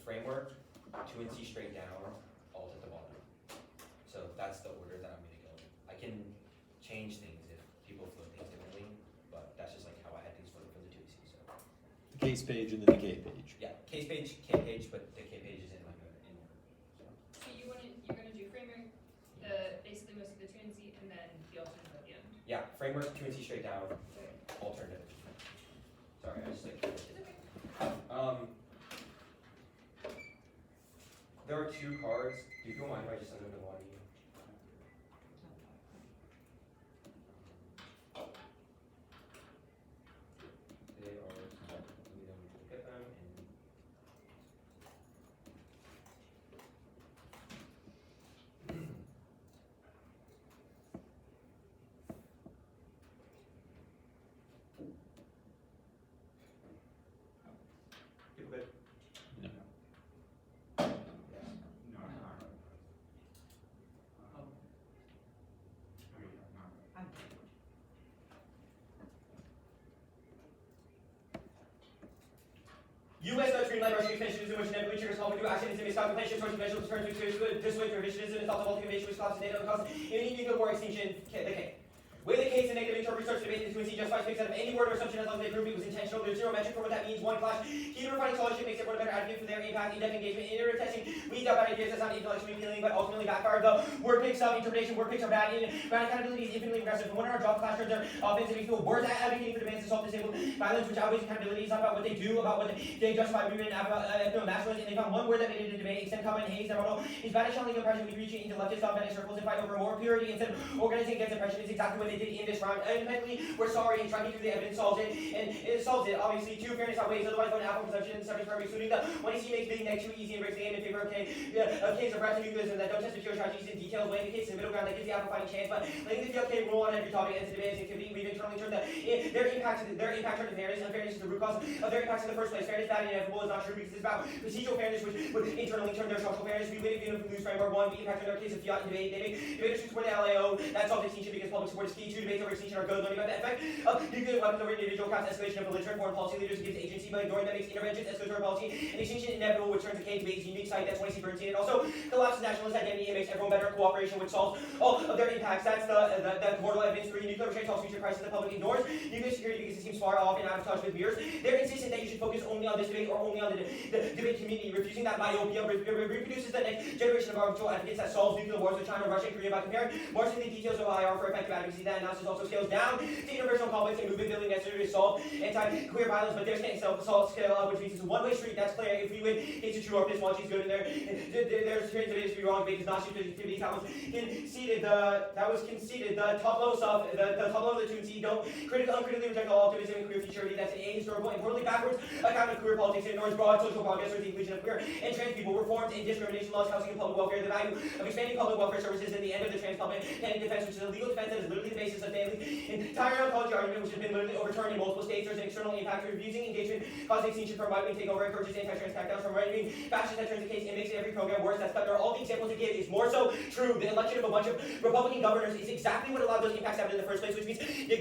framework, 2 and C straight down, alt at the bottom. So that's the order that I'm gonna go in. I can change things if people float things differently, but that's just like how I had things floated for the 2 and C. So The case page and then the K page. yeah, case page, K page, but the K page is in like in order. So you're gonna do framework, basically most of the 2 and C, and then the alternate at the end. framework, 2 straight down, alternative. Sorry, I just like. There are 2 cards. Do you mind if I just send them to one of you? They are. Let me get them and. People good? No. U.S. Streamline Russian expansionism, which inevitably triggers conflict of action, is miscalculation, towards conventional turns to dissuade revisionism, and thoughts of ultimate invasion, which causes data and causes immunity to war extinction. The Way the case and negative interpret starts to debate between C justifies makes out of any word or assumption as long as they prove it was intentional. There's zero metric for what that means. One clash. Key to refining scholarship makes everyone a better advocate for their impact, in-depth engagement, in iterative testing. Weeds out bad ideas that sound intellectually appealing but ultimately backfire. The word picks up interpretation, word picks are bad. Ground accountability is infinitely regressive. When our job classrooms are offensive, we feel words advocating for demands to solve disabled violence, which outweighs accountability. Is not about what they do, about what they justify. We've been about ethno-nationalists, and they found one word that made it a debate. Extend common haze. Their model is bad at challenging oppression. We reach into leftist dogmatic circles and fight over more purity instead of organizing against oppression. Is exactly what they did in this round. Independently, we're sorry, and tracking through the evidence solves it, and it solves it. Obviously, 2 fairness outweighs, otherwise vote Apple consumption and subject for excluding the one EC makes big neg too easy and breaks the game in favor of case of rats and nucleus that don't test the pure strategies in details, weighing the case in the middle ground that gives the Apple fighting chance, but letting the FLK rule on every topic ends in advanced activity. We've internally turned their impact on fairness. Unfairness is the root cause of their impacts in the first place. Fairness, bad and inevitable, is not true because it's about procedural fairness, which would internally turn their structural fairness. We live in a loose framework. 1, the impact on their case of fiat and debate. They make debaters who support the LAO. That solves extinction because public support is key. 2, debates over extinction are good. Learning about the effect of nuclear weapons over individual crafts escalation of belligerent foreign policy leaders gives agency by ignoring that makes interventions escalatory policy and extinction inevitable, which turns the case debate is a unique site. That's 20C Bernstein. It also collapses nationalist identity and makes everyone better cooperation, which solves all of their impacts. That's the mortal evidence. 3, nuclear restraint solves future crisis the public ignores. Nuclear security because it seems far off and out of touch with mirrors. They're insistent that you should focus only on this debate or only on the debate community. Refusing that myopia reproduces the next generation of arbitral advocates that solves nuclear wars with China, Russia, and Korea by comparing marching the details of IR for effective advocacy. That analysis also scales down to interpersonal conflicts and movement building necessary to solve anti-queer violence, but there's getting self-assault scale up, which means it's a one-way street. That's clear. If we win, it's a true or this one, she's good in there. There's trends of it to be wrong because not stupid activities. That was conceded. The top low stuff, the top low of the 2C don't uncritically reject all optimism and queer futurity. That's an ahistorical, importantly backwards account of queer politics. It ignores broad social progress or the inclusion of queer and trans people, reforms and discrimination laws, housing and public welfare, the value of expanding public welfare services, and the end of the trans public and defense, which is a legal defense that is literally the basis of family's entire oncology argument, which has been literally overturned in multiple states. There's an external impact of refusing engagement, causing extinction from right-wing takeover, encourages anti-trans crackdowns from right-wing fascists that turns the case and makes every program worse. That's there are all the examples to give. It's more so true. The election of a bunch of Republican governors is exactly what allowed those impacts to happen in the first place, which means in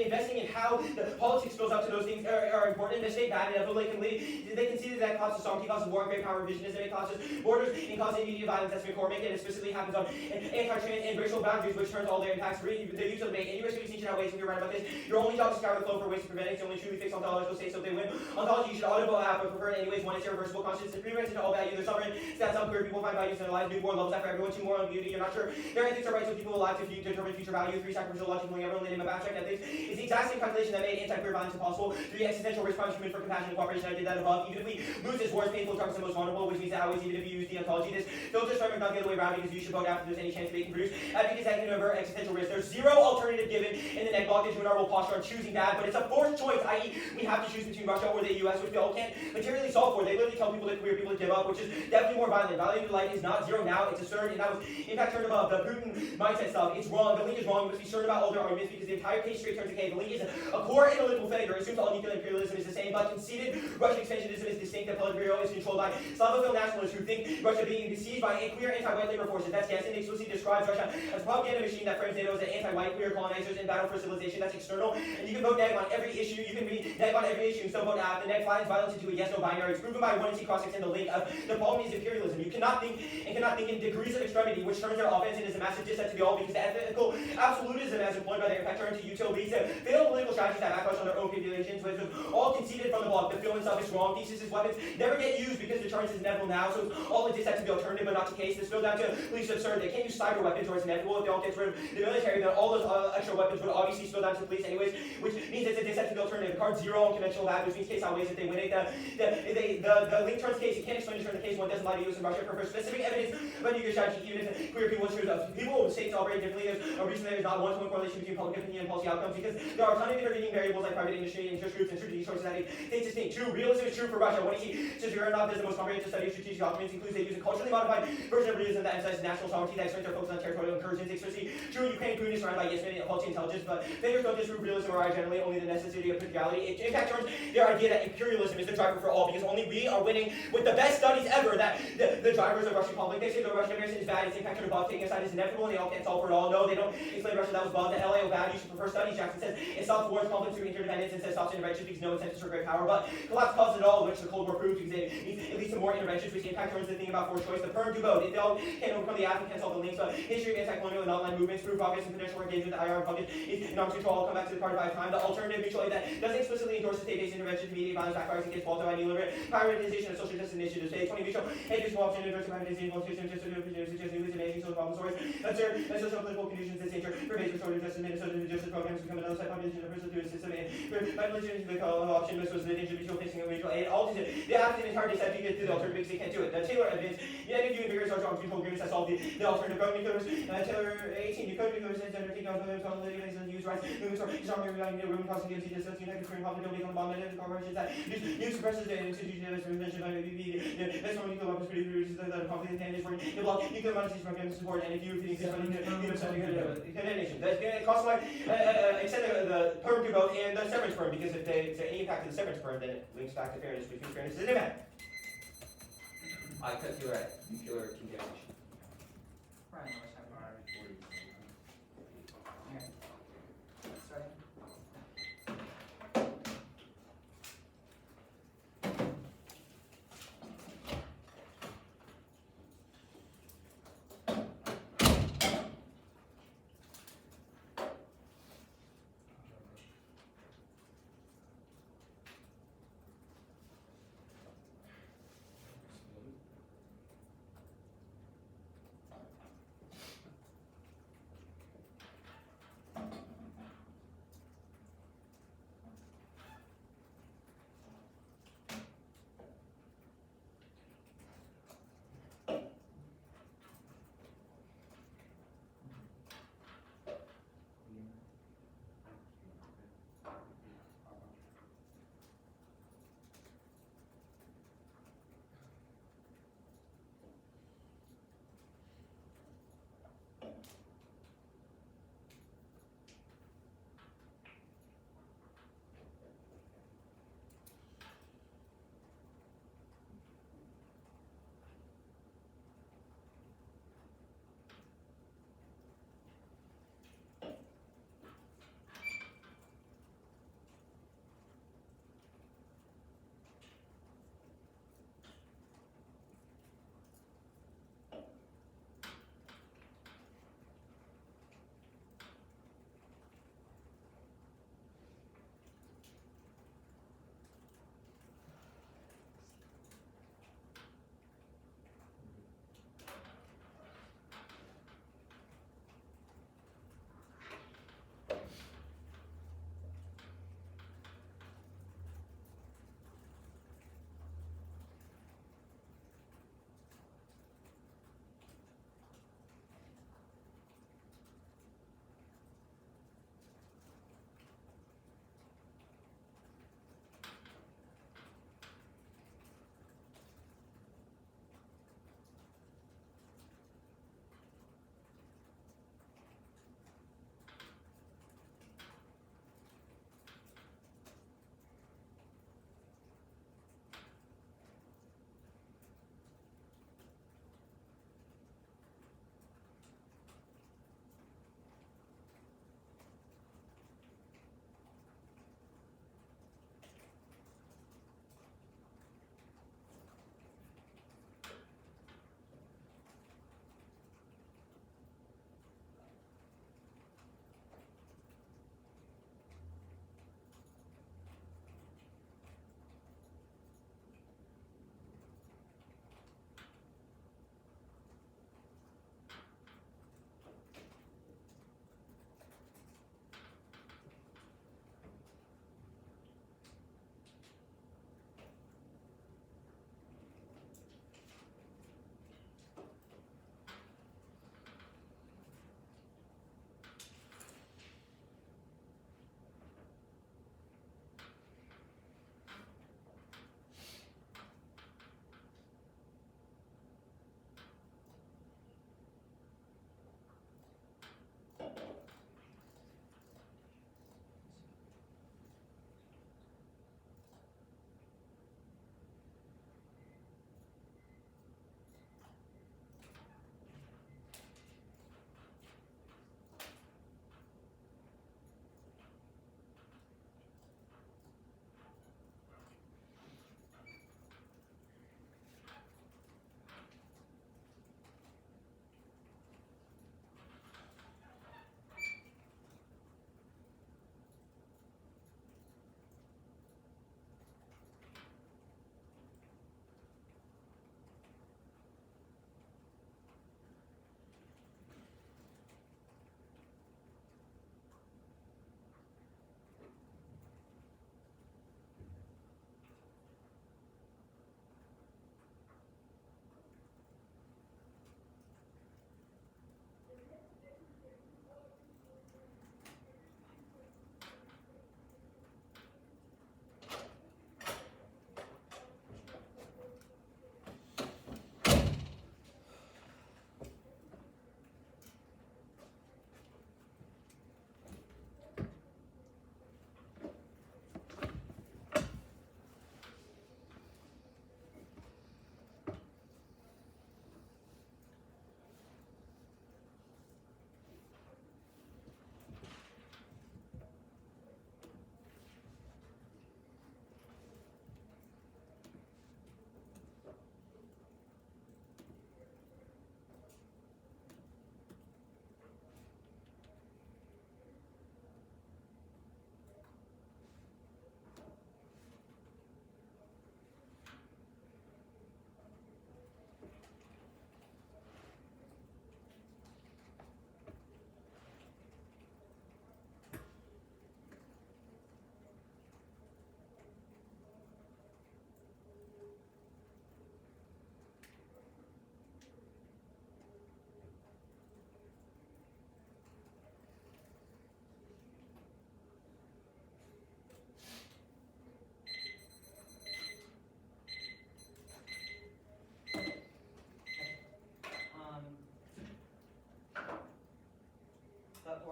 investing in how the politics goes up to those things are important. They stay bad and they conceded that causes sovereignty, causes war and great power revisionism, it causes borders and causes immediate violence. That's McCormick, and it specifically happens on anti-trans and racial boundaries, which turns all their impacts the use of debate. Any risk of extinction outweighs if you're right about this. Your only job is to scour the flow for ways to prevent it. It's the only truly fixed ontological state. So if they win ontology, you should auto vote but prefer it anyways. 1, it's irreversible. Conscience is prerequisite to all value. They're sovereign. Stats up queer people find values in their lives. Newborn levels that for everyone. 2, moral beauty. You're not sure their ethics are right, so people alive to determine future value. 3, sacrificial logic, pulling everyone in the name of abstract ethics. It's the exact same calculation that made anti-queer violence impossible. 3, existential risk punishment for compassion and cooperation. I did that above. Even if we lose this war, it's painful, targets the most vulnerable, which means that always, even if you use the ontology, this filters from not the other way around because you should vote after there's any chance they can produce. Advocates that can avert existential risk. There's zero alternative given in the neck blockage when our will posture on choosing bad, but it's a forced choice, i.e., we have to choose between Russia or the US, which we all can't materially solve for. They literally tell people that queer people to give up, which is definitely more violent. Value to life is not zero now, it's a certain, and that was in fact turned above. The Putin mindset stuff, it's wrong. The link is wrong. You must be certain about older arguments because the entire case straight turns to K. The link is a core analytical failure. It assumes all nuclear imperialism is the same, but conceded Russian expansionism is distinct. That Politburo is controlled by Slavophil nationalists who think Russia being besieged by queer anti-white labor forces. That's Gaston explicitly describes Russia as a propaganda machine that frames NATO as an anti-white queer colonizers in battle for civilization. That's external, and you can vote negative on every issue. You can be net on every issue, so vote app. The net flattens violence into a yes-no binary. It's proven by 1C cross-extend the link of the problem is imperialism. You cannot think in degrees of extremity, which turns their offense into a massive dissent to the all, because the ethical absolutism as employed by their effector into utility to failed political strategies that backlash on their own populations, which was all conceded from the block. The film itself is wrong. Thesis' weapons never get used because the charge is inevitable now, so it's all a dissent to the alternative, but not the case. This spilled down to police absurd. They can't use cyber weapons or it's inevitable. If they all get rid of the military, then all those extra weapons would obviously spill down to the police anyways, which means it's a dissent to the alternative. Card 0 on conventional lab, which means case outweighs if they win it. The link turns case. You can't explain to turn the case one doesn't lie to use in Russia for specific evidence about nuclear strategy, even if queer people choose us. People with states operate differently. There's a reason there is not a one-to-one correlation between public opinion and policy outcomes, because there are a ton of intervening variables like private industry, interest groups, and strategic choices that states distinct. 2. Realism is true for Russia. When he says Uranov does the most comprehensive study of strategic documents, includes they use a culturally modified version of realism that emphasizes national sovereignty, that explains their focus on territorial incursions. Explicitly true, Ukraine Putin is surrounded by yes men and faulty intelligence, but failures don't disprove realism or are generally only the necessity of criticality. In fact, turns their idea that imperialism is the driver for all, because only we are winning with the best studies ever that the drivers of Russian public, they say the Russian aggression is bad, its impact on above, taking aside is inevitable, and they all can't solve for it all. No, they don't explain Russia that was above, the LAO bad, you should prefer studies. Jackson says it stops wars, conflict through interdependence, and says stops intervention because no incentives for great power, but collapse causes it all, which the Cold War proved, because it leads to more interventions, which impact turns the thing about forced choice. The firm do both. If they all can't overcome the atom, can't solve the links, but history of anti-colonial and online movements, prove progress and potential for engagement, the IR and public in arms control, I'll come back to the part by time. The alternative mutual aid that doesn't explicitly endorse the state-based intervention to immediate violence backfires and gets faulted by neoliberal privatization of social justice initiatives. Day 20 mutual aid is option inverse privatization, volunteerism, just new amazing social problem stories. Observe that social political conditions this nature pervades restorative justice, Minnesota justice programs become another side population of person to a system and privatization the option was the danger mutual facing a mutual aid. All these the applicant is hard to accept to get to the alternative because they can't do it. The Taylor evidence, the NDT and vigorous arms control agreements that solve the alternative code nuclears. Taylor 18, you code nuclear says undertaking on the living and use rights, moving for strong regarding the room causing DMC distance, United Korean public building on bomb and corporations that use suppresses the institution as mentioned by the best one nuclear weapons produces the conflict advantage for the block nuclear monetary programs support, and if you think this condemnation. That's going to cost like extend the perm to both and the severance perm, because if they say any impact to the severance perm, then it links back to fairness, between fairness and demand. I cut you at nuclear contamination. Ryan, what's happening? Alright. Starting.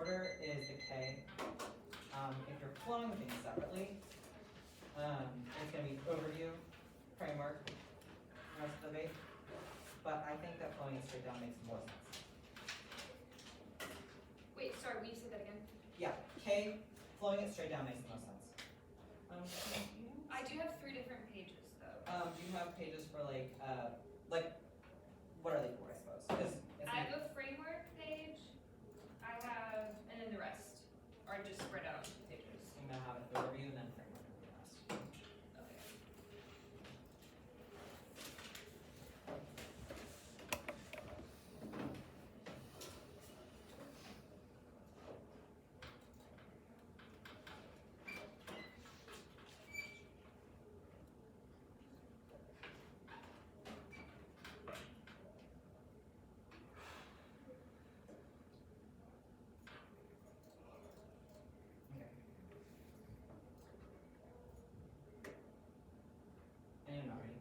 order is the K. If you're flowing things separately, it's going to be overview, framework, rest of the debate. But I think that flowing it straight down makes more sense. Wait, sorry, will you say that again? Yeah, K, flowing it straight down makes the most sense. I do have 3 different pages though. Do you have pages for like what are they for, I suppose? 'Cause it's I have a framework page, I have, and then the rest are just spread out on 2 pages. I'm gonna have an overview and then framework and the rest. Okay. Okay. And you're not ready.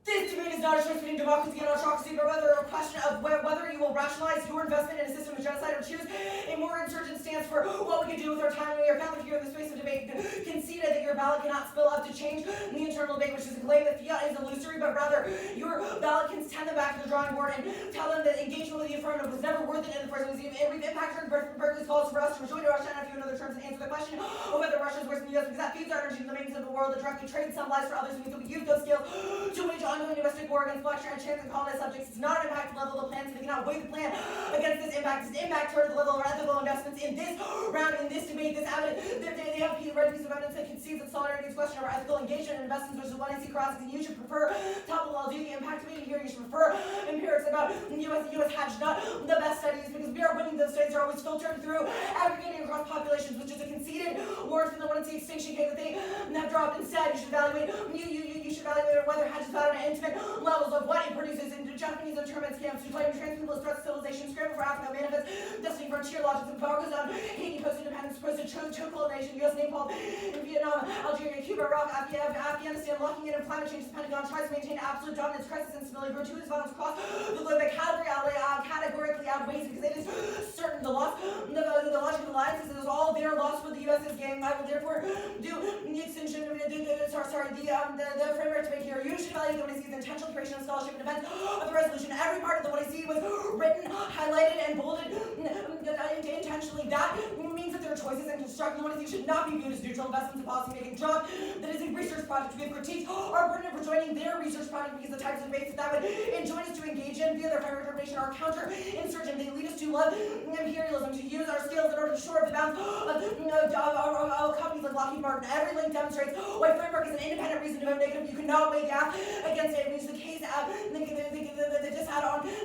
This debate is not a choice between democracy and autocracy, but rather a question of whether you will rationalize your investment in a system of genocide or choose a more insurgent stance for what we can do with our time. We are gathered here in the space of debate, conceded that your ballot cannot spill up to change the internal debate, which is a claim that fiat is illusory, but rather your ballot can send them back to the drawing board and tell them that engagement with the affirmative was never worth it in the first place. And we've impacted Berkeley's calls for us to rejoin Russia and a few other terms and answer the question of whether Russia is worse than the US, because that feeds our energy to the maintenance of the world that directly trades some lives for others, means that we use those skills to wage ongoing domestic war against Fletcher and chance and colonized subjects. It's not an impact to level the plan, so they cannot weigh the plan against this impact. It's an impact toward the level of ethical investments in this round, in this debate, this evidence. They have read a piece of evidence that concedes that solidarity is a question of our ethical engagement and investments versus one NC crossings, and you should prefer top of all do the impact debate here. You should prefer empirics about the US hatch, not the best studies, because we are winning those studies are always filtered through aggregating across populations, which is a conceded word from the one NC extinction case that they have dropped. Instead, you should evaluate you should evaluate whether hatch is found at intimate levels of what it produces in Japanese internment scams, play transpeople threats to civilization, scramble for Africa, manifest destiny, frontier logics, and power goes on. Haiti, post-independence, post-chokehold nation, U.S. Nepal, in Vietnam, Algeria, Cuba, Iraq, Afghanistan, locking in and climate change. The Pentagon tries to maintain absolute dominance, crisis, and stability, gratuitous violence across the globe that categorically outweighs, because it is certain the loss, the logic of alliances is all their loss for the U.S.'s game. I will therefore do the extension of the framework to make here. You should value the one I see the intentional creation of scholarship and defense of the resolution. Every part of the what I see was written, highlighted, and bolded intentionally. That means that their choices in constructing the one I see should not be viewed as neutral investments in policy-making job that is a research project. We have critiqued our burden for joining their research project because the types of debates that would enjoin us to engage in via their framework interpretation are counter-insurgent. They lead us to love imperialism, to use our skills in order to shore up the bounds of companies like Lockheed Martin. Every link demonstrates why framework is an independent reason to vote negative. You cannot weigh gap against it. It means the case that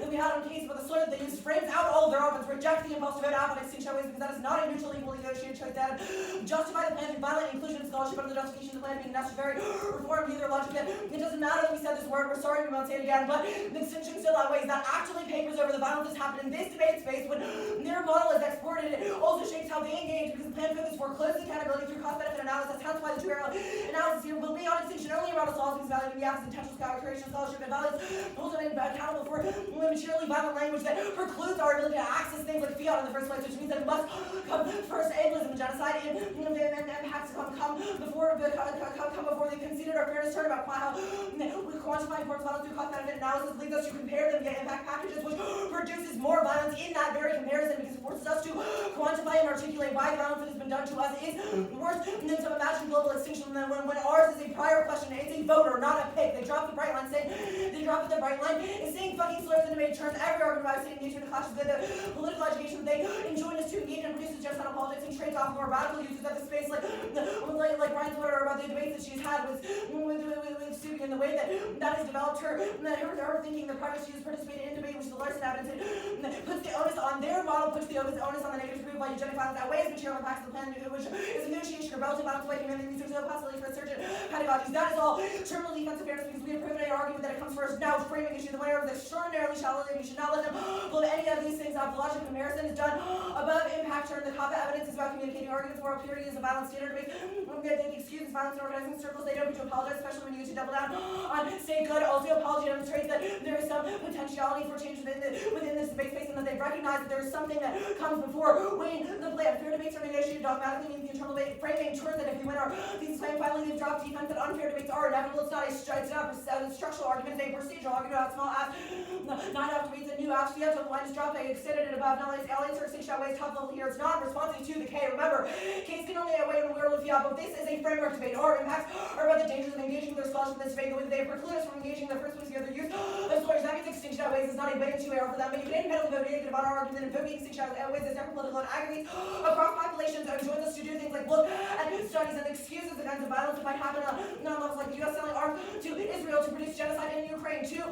we had on case about the slur that they used frames out all of their arguments, reject the impulse to vote out on extinction ways, because that is not a neutral, equally negotiated choice that justify the plan through violent inclusion and scholarship under the justification of the plan being necessary reform either logic that it doesn't matter that we said this word, we're sorry we won't say it again, but the extinction still outweighs that. Actually papers over the violence that's happened in this debate space when their model is exported. It also shapes how they engage, because the plan focuses forecloses accountability through cost-benefit analysis. Hence why the two-area analysis here will be on extinction only around assaults, because valuing the act's intentional creation, scholarship, and values holds it accountable for materially violent language that precludes our ability to access things like fiat in the first place, which means that it must come first ableism and genocide and impacts come before they considered our fairness turn about how we quantify importance violence through cost-benefit analysis leads us to compare them via impact packages, which produces more violence in that very comparison, because it forces us to quantify and articulate why the violence that has been done to us is worse than some imagined global extinction. When ours is a prior question, it's a voter, not a pig. They drop the bright line saying is saying fucking slurs in debate turns every argument about saying engagement in clashes with the political education that they enjoin us to engage in produces genocidal politics and trades off more radical uses of the space, like Brian's letter about the debates that she's had with Suki, and the way that has developed her thinking, the project she has participated in debate, which is the largest evidence, puts the onus on their model, puts the onus on the negative proof by eugenic violence outweighs material impacts of the plan, which is a negotiation of relative violence away humanity research, no possibility for insurgent pedagogies. That is all terminal defense of fairness, because we have proven in our argument that it comes first. Now, framing issue, the winner is extraordinarily shallow, and you should not let them blow any of these things the logic of comparison is done above impact turn. The COPPA evidence is about communicating arguments. Moral purity is a violent standard based. Excuses violence in organizing circles. They don't need to apologize, especially when you need to double down on stay good. Also, apology demonstrates that there is some potentiality for change within this debate space, and that they recognize that there is something that comes before winning the plan. Fair debates are negotiated dogmatically, means the internal debate framing ensures that if we win our thesis claim, finally they've dropped defense that unfair debates are inevitable. It's not a structural argument, it's a procedural argument about small apps. Not enough to read the new apps. The other line is dropped. They extended it above. Now it's aliens are extinction ways top level here. It's not responsive to the K. Remember, K's can only outweigh when we're with yeah, but this is a framework debate. Our impacts are about the dangers of engaging with their scholarship in this debate. The way that they preclude us from engaging in the first place here. Their use of stories. That means extinction outweighs is not a way to error for them. But you can independently vote negative on our argument and vote extinction outweighs is different political and aggregates across populations and joins us to do things like look at studies and excuses the kinds of violence that might happen on levels like the U.S. selling arms to Israel to produce genocide in Ukraine, to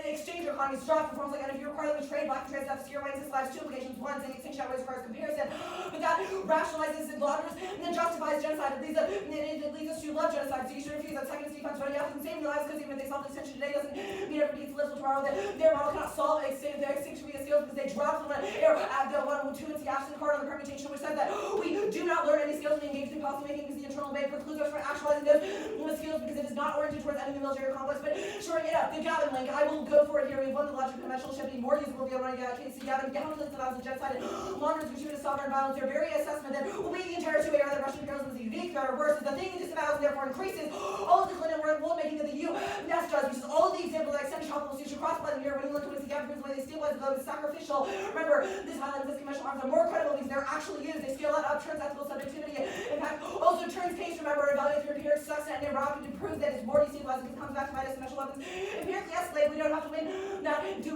exchange economies, drop reforms like, and if you require them to trade black and trans deficit, your rights, lives, two implications, one, saying extinction outweighs requires comparison, but that rationalizes and lauders and then justifies genocide. It leads us to love genocide, so you should refuse that second defense voting out and save their lives because even if they solve this tension today doesn't mean everybody needs to live till tomorrow, that their model cannot solve their extinction via skills because they dropped the one, two, and the absent card on the permutation, which said that we do not learn any skills in engaged in policy making because the internal debate precludes us from actualizing those skills because it is not oriented towards ending the military complex, but shoring it up. The Gavin link, I will go for it here. We've won the logic of conventional shipping, more usable via running KC Gavin. Gavin lists the violence of genocide and launders gratuitous sovereign violence. Their very assessment that will be the entire 2 AR that Russian imperialism is a unique threat or worse is the thing that disavows and therefore increases all of the Clinton world making that the U.S. does, which is all of the examples that extend tropical seas across by the year when you look at the Gavin the way they stabilize the globe is sacrificial. Remember, this violence, this conventional arms are more credible because they're actually used. They scale that up, turns ethical subjectivity, in fact, also turns case, remember, evaluate through empiric success and rocket to prove that it's more destabilizing because it comes back to Midas conventional weapons. Empirically escalate, we don't have to win that to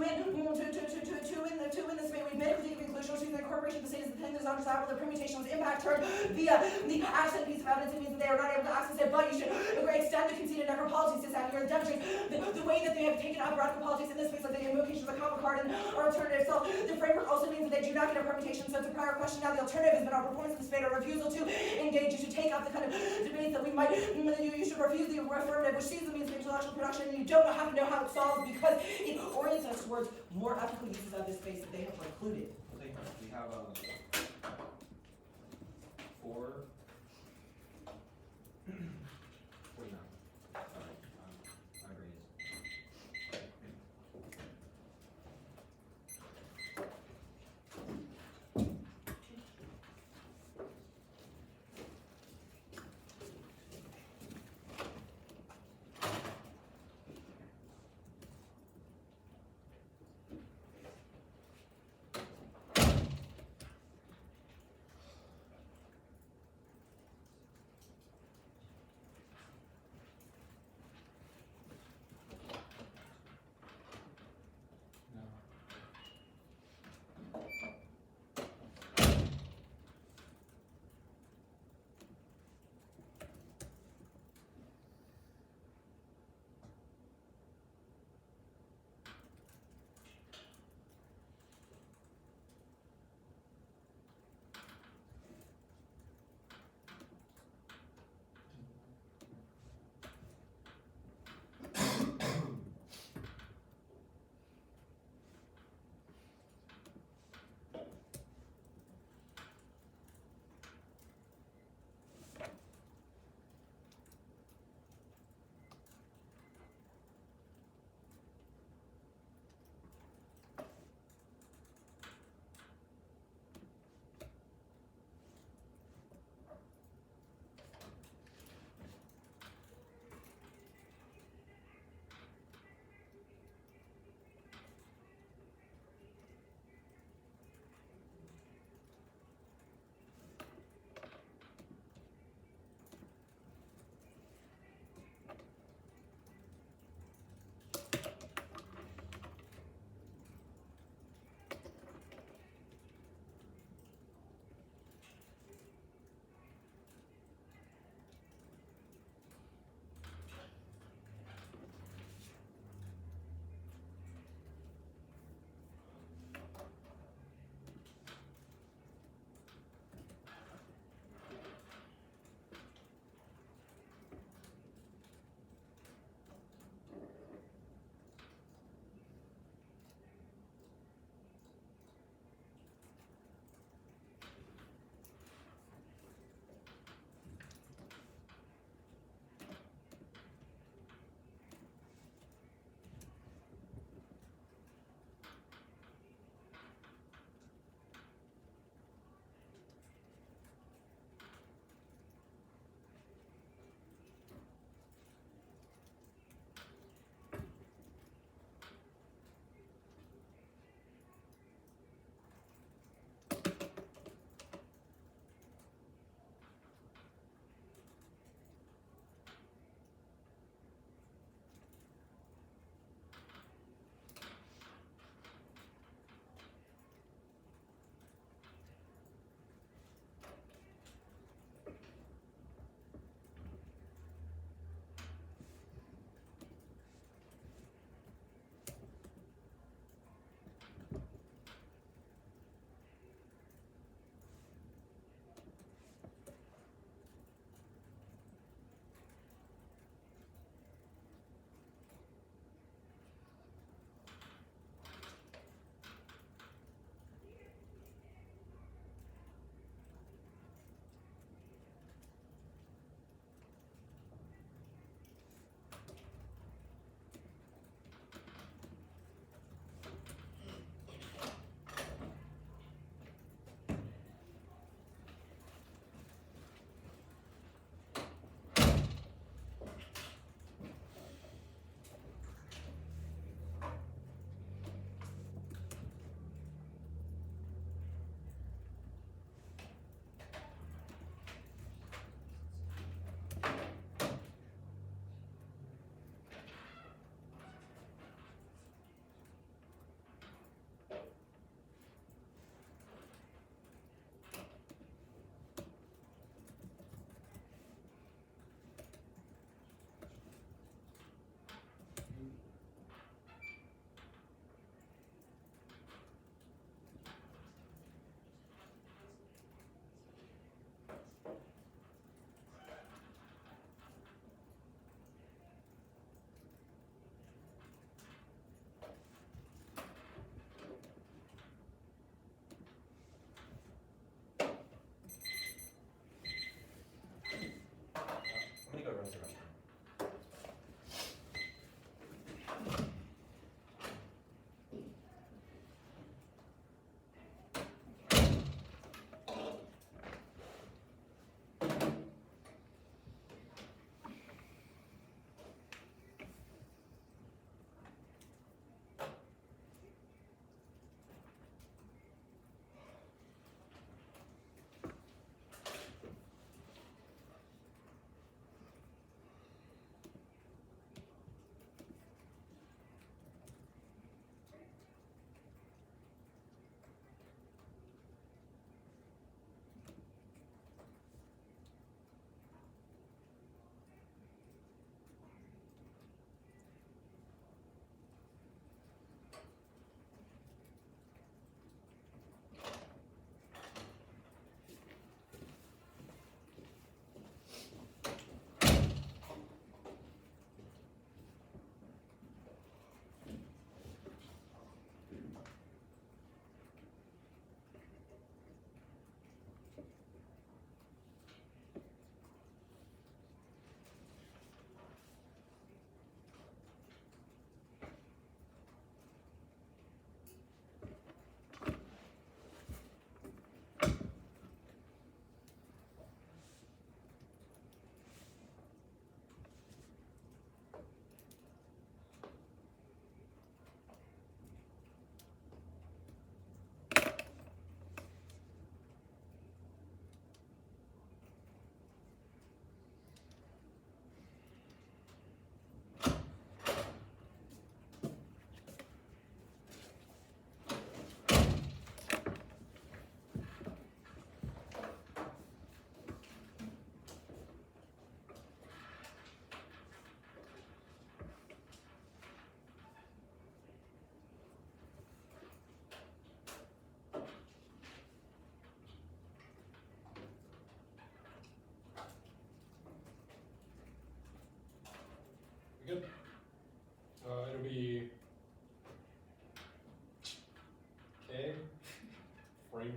win this debate. We've made a critique of inclusion, which means the incorporation of the state is the thing that is undesirable. The permutation was impact turned via the accent piece of evidence. It means that they are not able to access it, but you should extend the conceded necropolitics to that here and demonstrate the way that they have taken up radical politics in this space, like the invocations of the copper card and our alternative. So the framework also means that they do not get a permutation. So it's a prior question. Now the alternative has been our performance in this debate, our refusal to engage. You should take up the kind of debates that we might. You should refuse the affirmative, which sees the means of intellectual production, and you don't have to know how it solves because it orients us towards more ethical uses of this space that they have precluded. We have 4. 49. Sorry, my brain is.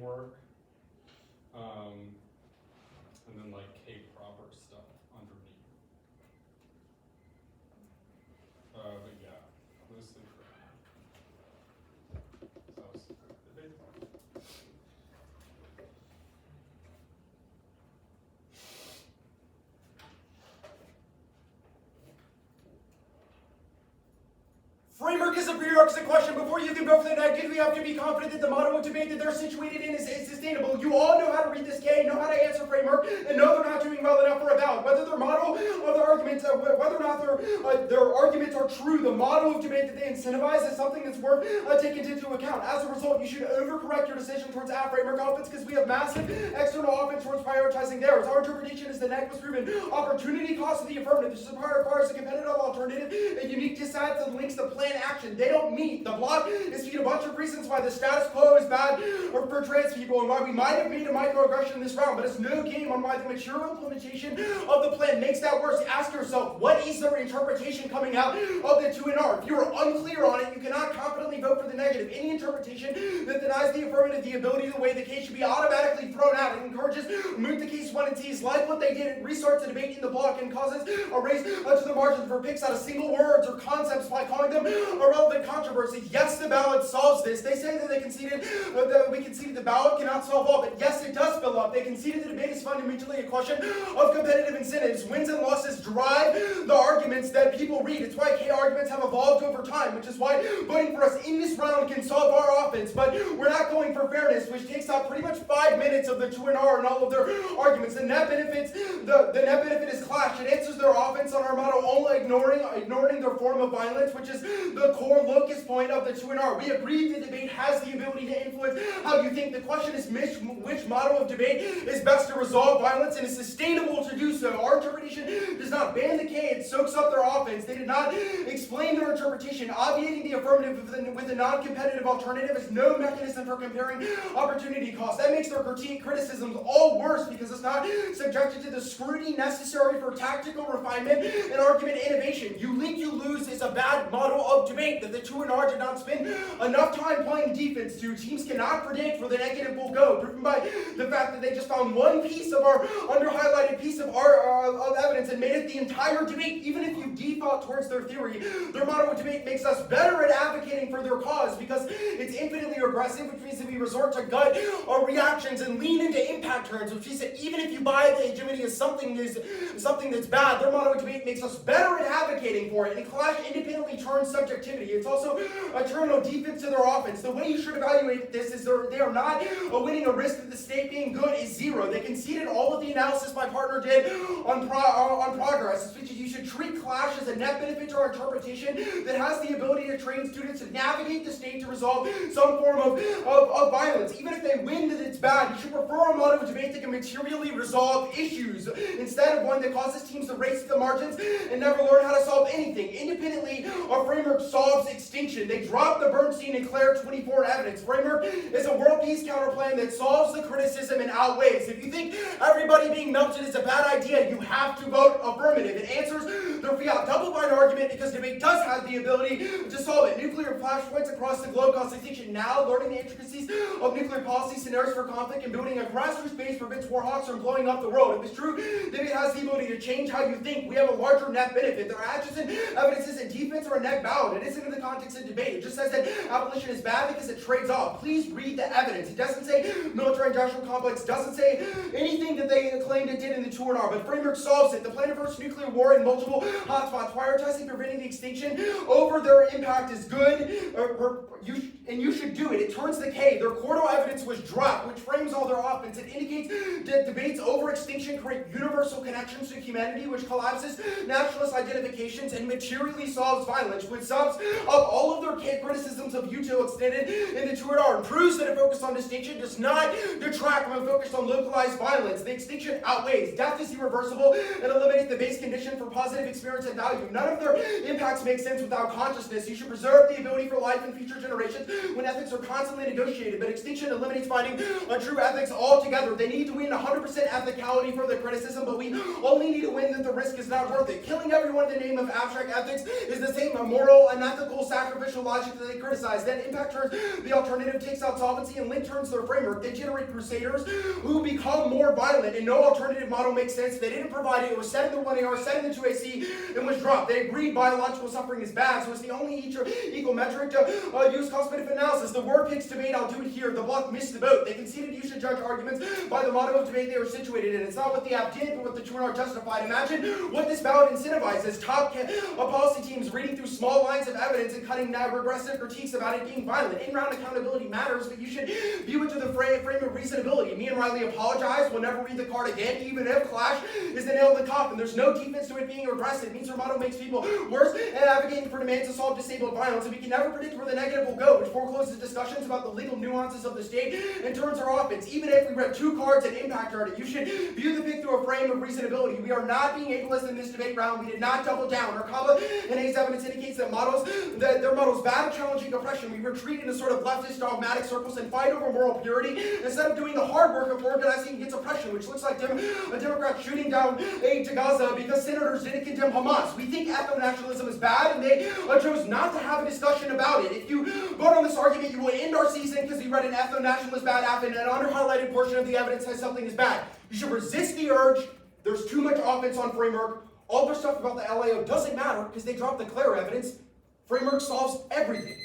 framework, and then like K proper stuff underneath. But yeah, mostly framework. So that was the big one. Framework is a prerequisite question. Before you can go for the negative, you have to be confident that the model of debate that they're situated in is sustainable. You all know how to read this K, know how to answer framework, and know they're not doing well enough for a ballot. Whether their model or their arguments, whether or not their arguments are true, the model of debate that they incentivize is something that's worth taking into account. As a result, you should overcorrect your decision towards framework offense because we have massive external offense towards prioritizing theirs. Our interpretation is the neck was proven. Opportunity cost of the affirmative. This requires a competitive alternative, a unique dissent that links the plan action. They don't meet. The block is feed a bunch of reasons why the status quo is bad for trans people and why we might have made a microaggression in this round, but it's no game on why the mature implementation of the plan makes that worse. Ask yourself, what is their interpretation coming out of the 2NR? If you are unclear on it, you cannot confidently vote for the negative. Any interpretation that denies the affirmative the ability to weigh the case should be automatically thrown out. It encourages move the case 1 and T's like what they did. It restarts the debate in the block and causes a race to the margin for picks out of single words or concepts by calling them irrelevant controversy. Yes, the ballot solves this. They say that they conceded that we conceded the ballot cannot solve all, but yes, it does fill up. They conceded the debate is fundamentally a question of competitive incentives. Wins and losses drive the arguments that people read. It's why K arguments have evolved over time, which is why voting for us in this round can solve our offense. But we're not going for fairness, which takes out pretty much 5 minutes of the 2NR and all of their arguments. The net benefit is clash. It answers their offense on our model, only ignoring their form of violence, which is the core locus point of the 2NR. We agree the debate has the ability to influence how you think. The question is which model of debate is best to resolve violence and is sustainable to do so. Our interpretation does not ban the K, it soaks up their offense. They did not explain their interpretation. Obviating the affirmative with a non-competitive alternative is no mechanism for comparing opportunity cost. That makes their criticisms all worse because it's not subjected to the scrutiny necessary for tactical refinement and argument innovation. You link, you lose is a bad model of debate that the 2NR did not spend enough time playing defense to. Teams cannot predict where the negative will go, proven by the fact that they just found one piece of our under-highlighted piece of evidence and made it the entire debate. Even if you default towards their theory, their model of debate makes us better at advocating for their cause because it's infinitely regressive, which means that we resort to gut reactions and lean into impact turns, which means that even if you buy the hegemony as something that's bad, their model of debate makes us better at advocating for it. And clash independently turns subjectivity. It's also a turn on defense to their offense. The way you should evaluate this is they are not winning a risk that the state being good is zero. They conceded all of the analysis my partner did on progress, which is you should treat clash as a net benefit to our interpretation that has the ability to train students to navigate the state to resolve some form of violence. Even if they win that it's bad, you should prefer a model of debate that can materially resolve issues instead of one that causes teams to race to the margins and never learn how to solve anything. Independently, our framework solves extinction. They dropped the Bernstein and Claire 24 evidence. Framework is a world peace counterplan that solves the criticism and outweighs. If you think everybody being melted is a bad idea, you have to vote affirmative. It answers their fiat double-blind argument because debate does have the ability to solve it. Nuclear flashpoints across the globe cause extinction. Now, learning the intricacies of nuclear policy, scenarios for conflict, and building a grassroots base prevents warhawks from blowing up the world. If it's true, debate has the ability to change how you think. We have a larger net benefit. Their adjacent evidence isn't defense or a net ballot. It isn't in the context of debate. It just says that abolition is bad because it trades off. Please read the evidence. It doesn't say military-industrial complex. Doesn't say anything that they claimed it did in the 2NR. But framework solves it. The plan versus nuclear war in multiple hotspots, prioritizing preventing the extinction over their impact is good, and you should do it. It turns the K. Their Cordo evidence was dropped, which frames all their offense. It indicates that debates over extinction create universal connections to humanity, which collapses nationalist identifications and materially solves violence, which sums up all of their criticisms of util extended in the 2NR and proves that a focus on distinction does not detract from a focus on localized violence. The extinction outweighs. Death is irreversible and eliminates the base condition for positive experience and value. None of their impacts make sense without consciousness. You should preserve the ability for life and future generations when ethics are constantly negotiated, but extinction eliminates eliminates finding true ethics altogether. They need to win 100% ethicality for the criticism, but we only need to win that the risk is not worth it. Killing everyone in the name of abstract ethics is the same immoral, unethical, sacrificial logic that they criticize. Then impact turns the alternative, takes out solvency, and Link turns their framework. They generate crusaders who become more violent, and no alternative model makes sense. They didn't provide it. It was set in the 1AR, set in the 2AC, and was dropped. They agreed biological suffering is bad, so it's the only equal metric to use cost-benefit analysis. The word picks debate, I'll do it here. The block missed the boat. They conceded you should judge arguments by the motto of debate they were situated in. It's not what the app did, but what the two are justified. Imagine what this ballot incentivizes. Top policy teams reading through small lines of evidence and cutting regressive critiques about it being violent. In-round accountability matters, but you should view it to the frame of reasonability. Me and Riley apologize. We'll never read the card again, even if Clash is the nail in the coffin. There's no defense to it being aggressive. It means her motto makes people worse and advocating for demands to solve disabled violence. And we can never predict where the negative will go, which forecloses discussions about the legal nuances of the state and turns our offense. Even if we read two cards and impact art, you should view the pick through a frame of reasonability. We are not being ableist in this debate round. We did not double down. Our Kaba and A's evidence indicates that their models bad at challenging oppression. We retreat into sort of leftist dogmatic circles and fight over moral purity instead of doing the hard work of organizing against oppression, which looks like a Democrat shooting down aid to Gaza because senators didn't condemn Hamas. We think ethno-nationalism is bad, and they chose not to have a discussion about it. If you vote on this argument, you will end our season because we read an ethno-nationalist bad app and an under-highlighted portion of the evidence says something is bad. You should resist the urge. There's too much offense on framework. All their stuff about the LAO doesn't matter because they dropped the Claire evidence. Framework solves everything.